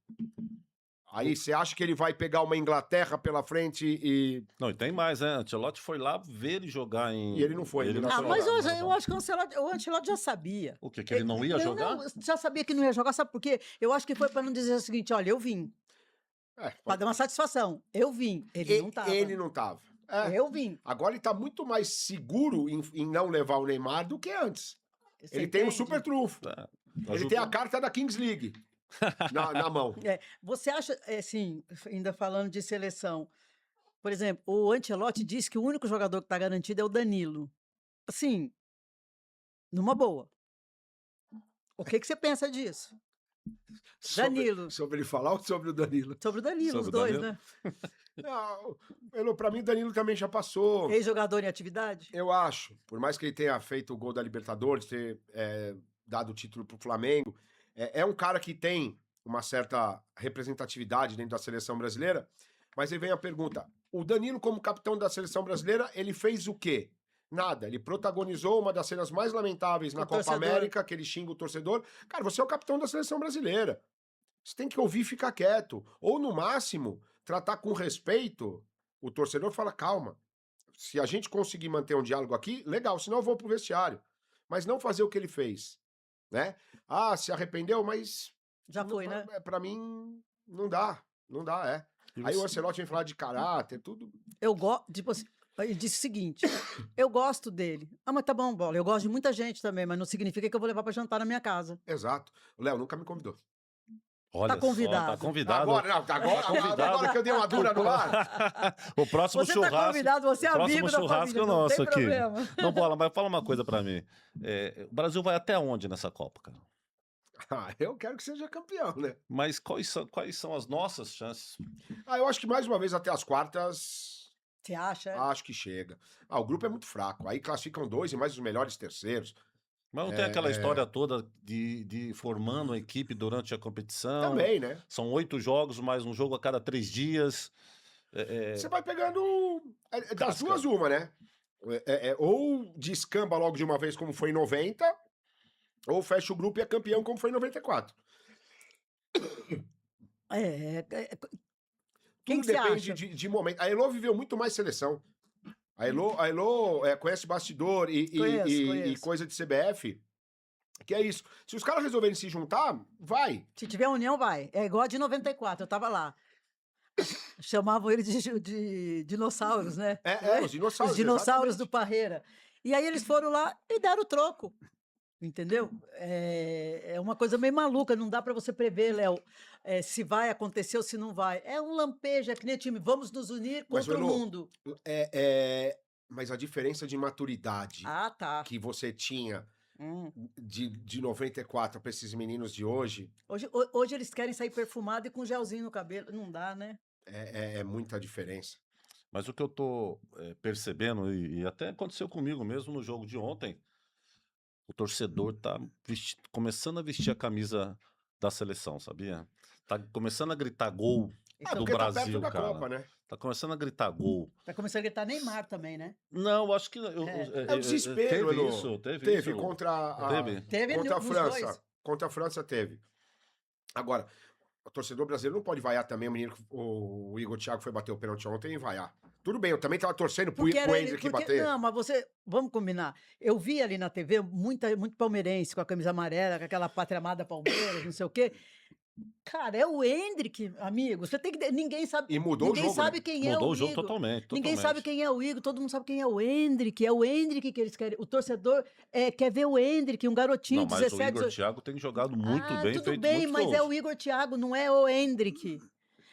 Aí você acha que ele vai pegar uma Inglaterra pela frente e Não, e tem mais, né? Ancelotti foi lá ver ele jogar em. E ele não foi, ele não Ah, foi mas lá, eu acho que o Ancelotti já sabia. O quê? Que ele não ia jogar? Não, já sabia que não ia jogar, sabe por quê? Eu acho que foi para não dizer o seguinte: olha, eu vim, É, para dar uma satisfação. Eu vim. Ele não tava. Ele não tava. É. Eu vim. Agora ele tá muito mais seguro em não levar o Neymar do que antes. Você Ele tem um entende? super trunfo. Tá. Ele tem a carta da Kings League na mão. Você acha, assim, ainda falando de seleção, por exemplo, o Ancelotti disse que o único jogador que está garantido é o Danilo. Assim, numa boa. O que você pensa disso? Danilo. Sobre ele falar ou sobre o Danilo? Sobre o Danilo, Sobre os o dois, Danilo? né? Não, pra mim, o Danilo também já passou. Ex-jogador em atividade? Eu acho. Por mais que ele tenha feito o gol da Libertadores, ter dado o título pro Flamengo, é um cara que tem uma certa representatividade dentro da seleção brasileira. Mas aí vem a pergunta: o Danilo, como capitão da seleção brasileira, ele fez o quê? Nada. Ele protagonizou uma das cenas mais lamentáveis na Copa torcedor. América, que ele xinga o torcedor. Cara, você é o capitão da seleção brasileira. Você tem que ouvir e ficar quieto. Ou, no máximo, tratar com respeito o torcedor. Fala, calma. Se a gente conseguir manter um diálogo aqui, legal. Senão eu vou pro vestiário. Mas não fazer o que ele fez. Né? Ah, se arrependeu, mas... Já foi, né? Pra mim, não dá. Não dá, é. Aí o Ancelotti vem falar de caráter, tudo... Eu gosto, tipo assim, ele disse o seguinte: eu gosto dele. Ah, mas tá bom, bola. Eu gosto de muita gente também, mas não significa que eu vou levar pra jantar na minha casa. Exato. O Léo nunca me convidou. Olha convidado. Só, tá convidado. Agora, não, agora que eu dei uma dura no ar. O próximo Você churrasco. tá convidado, você é o próximo amigo da churrasco família, é não nosso tem aqui. problema. Não, Bola, mas fala uma coisa pra mim. O Brasil vai até onde nessa Copa, cara? Eu quero que seja campeão, né? Mas quais são as nossas chances? Eu acho que mais uma vez até as quartas, Você acha? acho que chega. O grupo é muito fraco. Aí classificam 2 e mais os melhores terceiros. Mas não tem aquela história toda de formando a equipe durante a competição. Também, né? São 8 jogos, mais um jogo a cada 3 dias. Você vai pegando das Casca. duas uma, né? Ou descamba logo de uma vez, como foi em 90, ou fecha o grupo e é campeão, como foi em 94. Quem Tudo que você depende acha? de momento. A Elô viveu muito mais seleção. A Elô conhece bastidor e Conheço. coisa de CBF. Que é isso. Se os caras resolverem se juntar, vai. Se tiver união, vai. É igual a de 94, eu tava lá. Chamavam eles de dinossauros, né? Os dinossauros. Os dinossauros exatamente. do Parreira. E aí eles foram lá e deram o troco. Entendeu? É uma coisa meio maluca, não dá para você prever, Léo, se vai acontecer ou se não vai. É um lampejo, é que nem time, vamos nos unir Mas, contra o Elô, mundo. Mas a diferença de maturidade Ah, tá. que você tinha Hum. de 94 para esses meninos de hoje Hoje eles querem sair perfumado e com gelzinho no cabelo. Não dá, né? é muita diferença. Mas o que eu tô percebendo, e até aconteceu comigo mesmo no jogo de ontem, o torcedor tá começando a vestir a camisa da seleção, sabia? Tá começando a gritar gol do Porque tá perto Brasil, da cara. Copa, né? Tá começando a gritar gol. Tá começando a gritar Neymar também, né? Não, eu acho que... É o desespero, Teve Elô. isso, teve Teve isso. contra a Teve contra a nos França. dois. Contra a França teve. Agora, o torcedor brasileiro não pode vaiar também o menino, o Igor Thiago foi bater o pênalti ontem e vaiar. Tudo bem, eu também tava torcendo pro Porque era ele, Hendrick porque, bater. não, mas você, vamos combinar. Eu vi ali na TV muito palmeirense com a camisa amarela, com aquela pátria amada Palmeiras, não sei o quê. Cara, é o Hendrick, amigo. Você tem que ninguém sabe. E mudou o Ninguém jogo, sabe né? quem é Mudou o o jogo Igor. totalmente. Ninguém sabe quem é o Igor, todo mundo sabe quem é o Hendrick. É o Hendrick que eles querem. O torcedor quer ver o Hendrick, um garotinho Não, de mas 17, o Igor 18. Thiago tem jogado muito bem, Tudo feito bem, muitos mas é gols. o Igor Thiago, não é o Hendrick.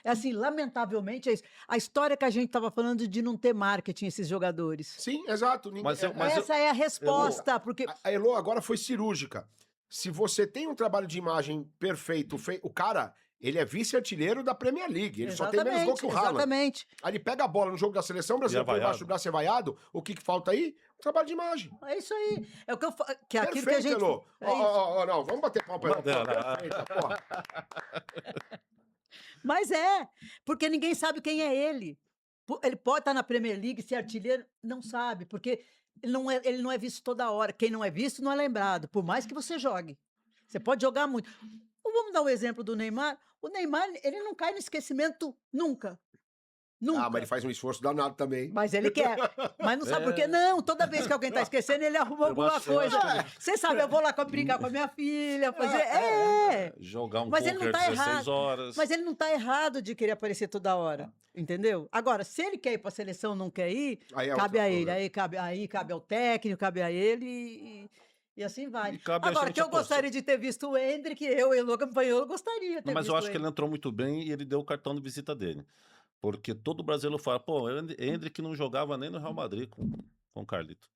É assim, lamentavelmente, é isso. A história que a gente estava falando de não ter marketing esses jogadores. Sim, exato. Mas Essa é a resposta, porque A Elô agora foi cirúrgica. Se você tem um trabalho de imagem perfeito, o cara, ele é vice-artilheiro da Premier League. Ele só tem menos gol que o Haaland. exatamente. Aí ele pega a bola no jogo da seleção brasileira, põe embaixo do braço e é vaiado. O que falta aí? Trabalho de imagem. É isso aí. É o que eu falo. Que é aquilo que a Perfeito, gente. Elô. É isso. Não, vamos bater palma pra Elô. Perfeito, porra. Mas porque ninguém sabe quem é ele. Ele pode estar na Premier League, ser artilheiro, não sabe, porque ele não é visto toda hora. Quem não é visto não é lembrado, por mais que você jogue. Você pode jogar muito. Vamos dar o exemplo do Neymar. O Neymar, ele não cai no esquecimento nunca. Nunca. Ah, mas ele faz um esforço danado também. Mas ele quer. Mas não sabe por quê? É. Não, toda vez que alguém tá esquecendo, ele arruma Eu alguma acho- eu coisa. acho que Você sabe, eu vou lá brincar com a minha filha, fazer. Jogar um Mas ele não poker tá 16 errado. horas. Mas ele não tá errado de querer aparecer toda hora. Entendeu? Agora, se ele quer ir pra seleção, não quer ir, Aí é cabe outro a ele. problema. Aí cabe ao técnico, cabe a ele e assim vai. E cabe a Agora, gente que eu apostar. gostaria de ter visto o Hendrick, eu e o Campanholo gostaria de ter Não, mas visto eu acho o que ele Hendrick. entrou muito bem e ele deu o cartão de visita dele. Porque todo brasileiro fala, pô, Hendrick não jogava nem no Real Madrid com o Carlito.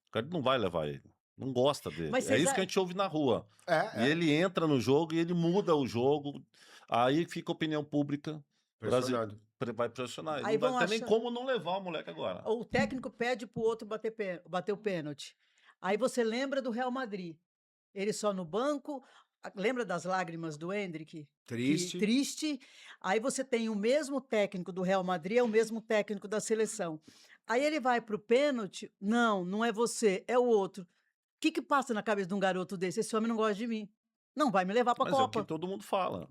O Carlito não vai levar ele. Não gosta dele. Mas É vocês isso a- que a gente ouve na rua. E É. ele entra no jogo e ele muda o jogo. Aí fica a opinião pública. Pressionado. Vai pressionar. Ele Aí não vai vão ter nem achar- como não levar o moleque agora. O técnico pede pro outro bater o pênalti. Aí você lembra do Real Madrid. Ele só no banco. Lembra das lágrimas do Hendrick? Triste. Aí você tem o mesmo técnico do Real Madrid, é o mesmo técnico da seleção. Aí ele vai pro pênalti. Não é você, é o outro. O que passa na cabeça de um garoto desse? Esse homem não gosta de mim. Não vai me levar pra Mas é o que Copa. todo mundo fala.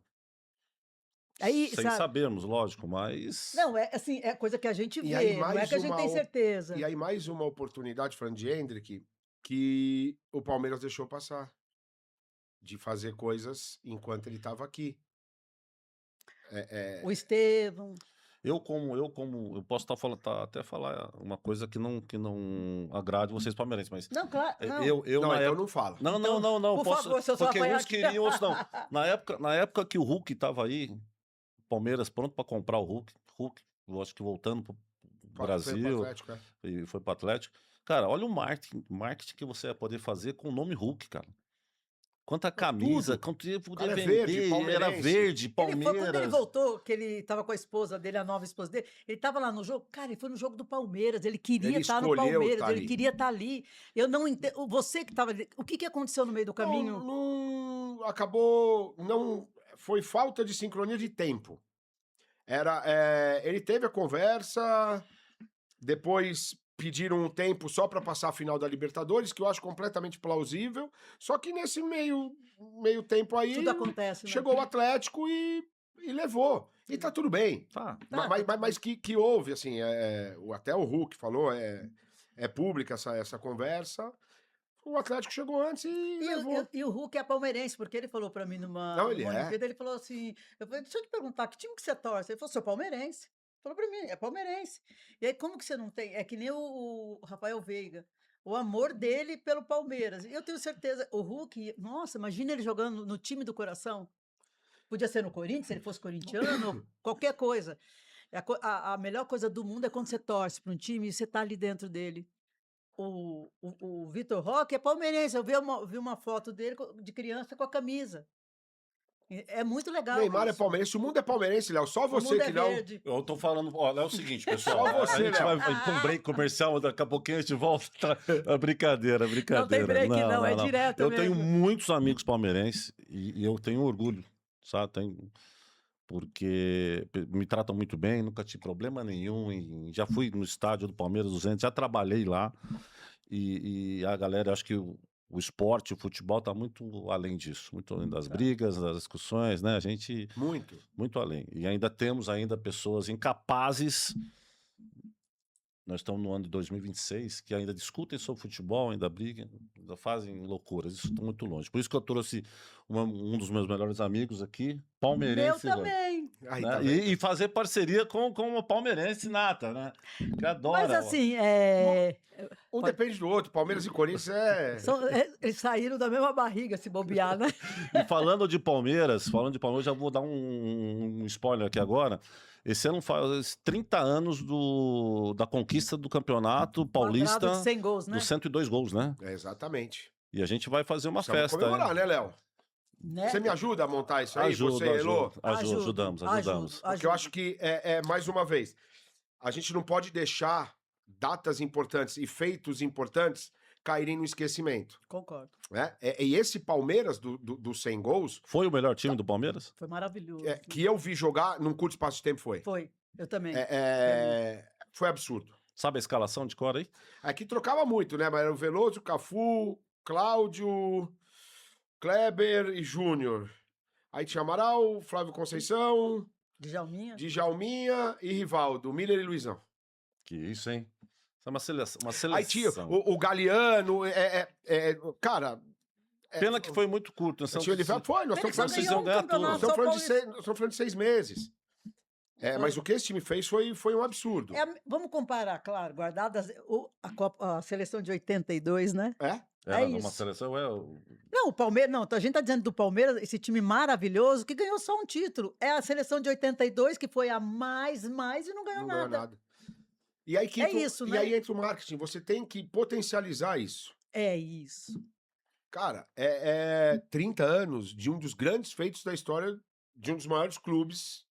Aí, Sem sabe? sabermos, lógico, mas... Não, é assim, é coisa que a gente E vê, aí, não é mais que a gente uma tem o- certeza. E aí, mais uma oportunidade, falando de Hendrick, que o Palmeiras deixou passar. De fazer coisas enquanto ele estava aqui. O Estevão. Eu posso até falar uma coisa que não agrade vocês palmeirenses, mas Não, claro. Não. eu Não, na então época... não fala. Não, Então, por posso, favor, se eu só porque apanhar uns aqui. queriam, outros não. Na época que o Hulk estava aí, Palmeiras pronto para comprar o Hulk, eu acho que voltando pro Foi pro Brasil Atlético, é. e foi para Atlético. Cara, olha o marketing que você ia poder fazer com o nome Hulk, cara. Quanta camisa, tudo. quanto ia poder Cara, é vender, verde, era palmeirense. verde, Ele foi, quando ele Palmeiras. voltou, que ele tava com a esposa dele, a nova esposa dele, ele tava lá no jogo, cara, ele foi no jogo do Palmeiras, ele queria Ele estar no escolheu Palmeiras, tá ele ali. queria estar ali. Eu não entendo, você que tava ali, o que aconteceu no meio do caminho? Não acabou. Não. Foi falta de sincronia de tempo. Ele teve a conversa, depois pediram um tempo só para passar a final da Libertadores, que eu acho completamente plausível. Só que nesse meio tempo aí, Tudo acontece, né? chegou o Atlético e levou. E tá tudo bem. Tá. Mas que houve, assim, até o Hulk falou, é pública essa conversa. O Atlético chegou antes e levou. E o Hulk é palmeirense, porque ele falou pra mim numa Não, ele é. Olimpíada, ele falou assim, eu falei, deixa eu te perguntar, que time que você torce? Ele falou, sou palmeirense. Falou pra mim, é palmeirense. E aí, como que você não tem? É que nem o Rafael Veiga. O amor dele pelo Palmeiras. E eu tenho certeza, o Hulk, nossa, imagina ele jogando no time do coração. Podia ser no Corinthians, se ele fosse corintiano, qualquer coisa. A melhor coisa do mundo é quando você torce para um time e você tá ali dentro dele. O Vitor Roque é palmeirense. Eu vi uma foto dele de criança com a camisa. É muito legal. Neymar é isso. palmeirense. O mundo é palmeirense, Léo. Só O você mundo que é não. verde. Eu tô falando, olha, é o seguinte, pessoal. Só você, a gente Léo. vai com um break comercial, daqui a pouquinho a gente volta. Brincadeira. Não tem break, não, é direto Eu mesmo. tenho muitos amigos palmeirenses e eu tenho orgulho, sabe? Porque me tratam muito bem, nunca tive problema nenhum. Já fui no estádio do Palmeiras 200, já trabalhei lá. E a galera, acho que o esporte, o futebol está muito além disso, muito além das brigas, das discussões, né? A gente muito além. E ainda temos pessoas incapazes. Nós estamos no ano de 2026, que ainda discutem sobre futebol, ainda brigam, ainda fazem loucuras. Isso está muito longe. Por isso que eu trouxe um dos meus melhores amigos aqui, palmeirense. Meu também. Aí, Né? tá vendo? E fazer parceria com uma palmeirense nata, né? Que adora. Mas assim, Um depende do outro. Palmeiras e Corinthians eles saíram da mesma barriga, se bobear, né? E falando de Palmeiras, já vou dar um spoiler aqui agora. Esse ano faz 30 anos da conquista do Campeonato Paulista, Quadrado de 100 gols, né? dos 102 gols, né? Exatamente. E a gente vai fazer uma Precisamos festa. comemorar, hein? né, Léo? Né? Você me ajuda a montar isso aí? Você, Elô? Ajudamos. Porque eu acho que, mais uma vez, a gente não pode deixar datas importantes e feitos importantes caírem no esquecimento. Concordo. Né? E esse Palmeiras dos 100 gols, Foi o melhor time do Palmeiras? Foi maravilhoso. que eu vi jogar num curto espaço de tempo foi. Foi. Eu também. Foi absurdo. Sabe a escalação de cor aí? Aqui trocava muito, né? Mas era o Veloso, Cafu, Cláudio, Kleber e Júnior. Aí tinha Amaral, Flávio Conceição, Djalminha. Djalminha e Rivaldo, Miller e Luizão. Que isso, hein? Isso é uma seleção. Uma Aí tinha seleção. o Galeano, cara... Pena que foi muito curto. Né? Tinha o Liverpool, foi, nós Pena estamos que só falando, vocês ganhou iam um ganhar campeonato, tudo. São Paulo. nós estamos falando de 6 meses. Mas o que esse time fez foi um absurdo. Vamos comparar, claro, guardadas a seleção de 82, né? Era isso. uma seleção. Não, o Palmeiras, não, a gente tá dizendo do Palmeiras, esse time maravilhoso que ganhou só um título. É a seleção de 82 que foi a mais e não ganhou Não ganhou nada. nada. E aí, isso, e né? aí entra o marketing, você tem que potencializar isso. É isso. Cara, é 30 anos de um dos grandes feitos da história de um dos maiores clubes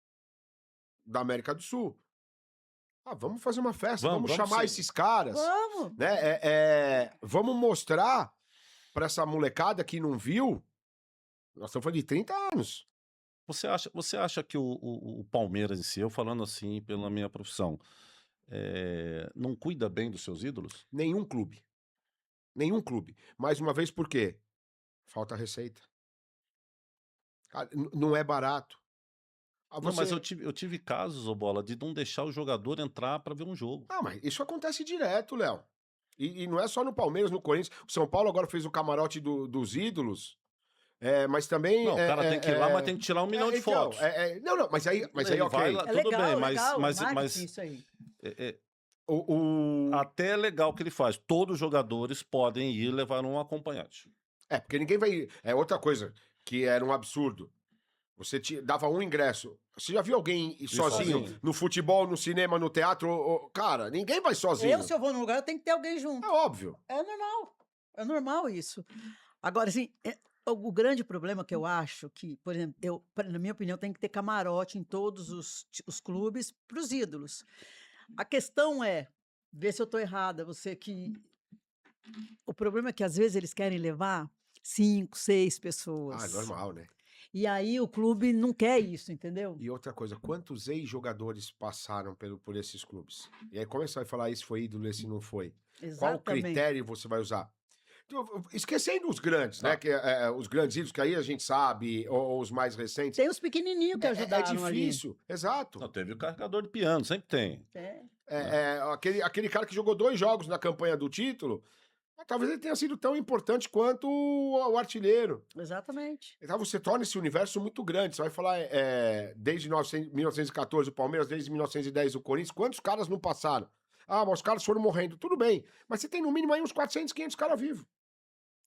da América do Sul. Vamos fazer uma festa, vamos chamar sim. esses caras. Vamos. Né? Vamos mostrar pra essa molecada que não viu. Nós estamos falando de 30 anos. Você acha que o Palmeiras em si, eu falando assim pela minha profissão, não cuida bem dos seus ídolos? Nenhum clube. Nenhum clube. Mais uma vez, por quê? Falta receita. Cara, não é barato. Não, mas eu tive casos, ô Bola, de não deixar o jogador entrar pra ver um jogo. Mas isso acontece direto, Léo. E não é só no Palmeiras, no Corinthians. O São Paulo agora fez o camarote dos ídolos. Mas também. Não, o cara tem que ir lá, mas tem que tirar 1 milhão de fotos. Não, mas aí Ele ok. vai lá, É tudo legal, bem, legal, mas marketing, isso aí. até é legal o que ele faz. Todos os jogadores podem ir levar um acompanhante. Porque ninguém vai. É outra coisa que era um absurdo. Você dava um ingresso. Você já viu alguém ir sozinho no futebol, no cinema, no teatro? Cara, ninguém vai sozinho. Se eu vou num lugar, eu tenho que ter alguém junto. É óbvio. É normal. É normal isso. Agora, assim, o grande problema que eu acho que, por exemplo, na minha opinião, tem que ter camarote em todos os clubes para os ídolos. A questão é, ver se eu estou errada, o problema é que às vezes eles querem levar 5, 6 pessoas. É normal, né? E aí o clube não quer isso, entendeu? E outra coisa, quantos ex-jogadores passaram por esses clubes? E aí, como você vai falar esse foi ídolo, esse não foi? Exatamente. Qual critério você vai usar? Esquecendo os grandes, né? Que, os grandes ídolos que aí a gente sabe, ou os mais recentes. Tem os pequenininhos que ajudaram É difícil, exato. Não, teve o carregador de piano, sempre tem. Aquele cara que jogou 2 jogos na campanha do título, talvez ele tenha sido tão importante quanto o artilheiro. Exatamente. Então você torna esse universo muito grande. Você vai falar, desde 1914 o Palmeiras, desde 1910 o Corinthians, quantos caras não passaram? Mas os caras foram morrendo. Tudo bem, mas você tem no mínimo aí uns 400, 500 caras vivos.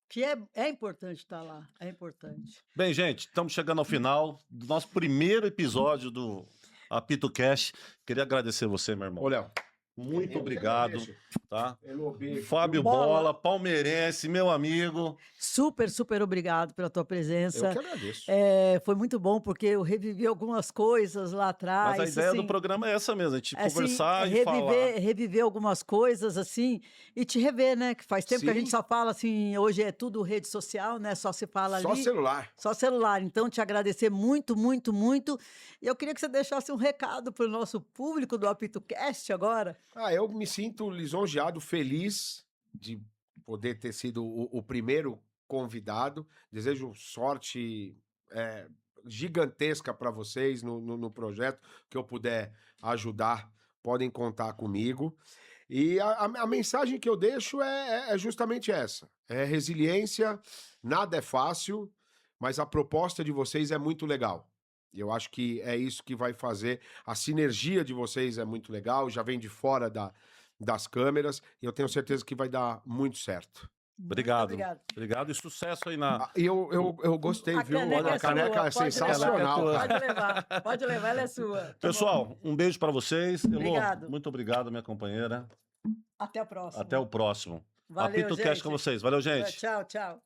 Que é importante estar lá, é importante. Bem, gente, estamos chegando ao final do nosso primeiro episódio do Apito Cash. Queria agradecer você, meu irmão. Ô, Léo. Muito obrigado, tá? Beijo. Fábio Bola, palmeirense, meu amigo. Super, super obrigado pela tua presença. Eu que agradeço. Foi muito bom, porque eu revivi algumas coisas lá atrás. Mas a ideia do assim, programa é essa mesmo, a gente assim, conversar e falar. reviver algumas coisas, assim, e te rever, né? Que faz tempo que a gente só fala, assim, hoje é tudo rede social, né? Só se fala ali. Só celular. Só celular. Então, te agradecer muito, muito, muito. E eu queria que você deixasse um recado para o nosso público do ApitoCast agora. Eu me sinto lisonjeado, feliz de poder ter sido o primeiro convidado. Desejo sorte gigantesca para vocês no projeto, que eu puder ajudar, podem contar comigo. E a mensagem que eu deixo é justamente essa. É resiliência, nada é fácil, mas a proposta de vocês é muito legal. E eu acho que é isso que vai fazer. A sinergia de vocês é muito legal, já vem de fora das câmeras, e eu tenho certeza que vai dar muito certo. Obrigado. Obrigado e sucesso aí na... Eu gostei, viu? Caneca A caneca é sensacional. Pode levar, ela é sua. Tá Pessoal, bom? um beijo para vocês. Obrigado. Elô, muito obrigado, minha companheira. Até a próxima. Até o próximo. Valeu, Apito Cash com vocês. Valeu, gente. Tchau, tchau.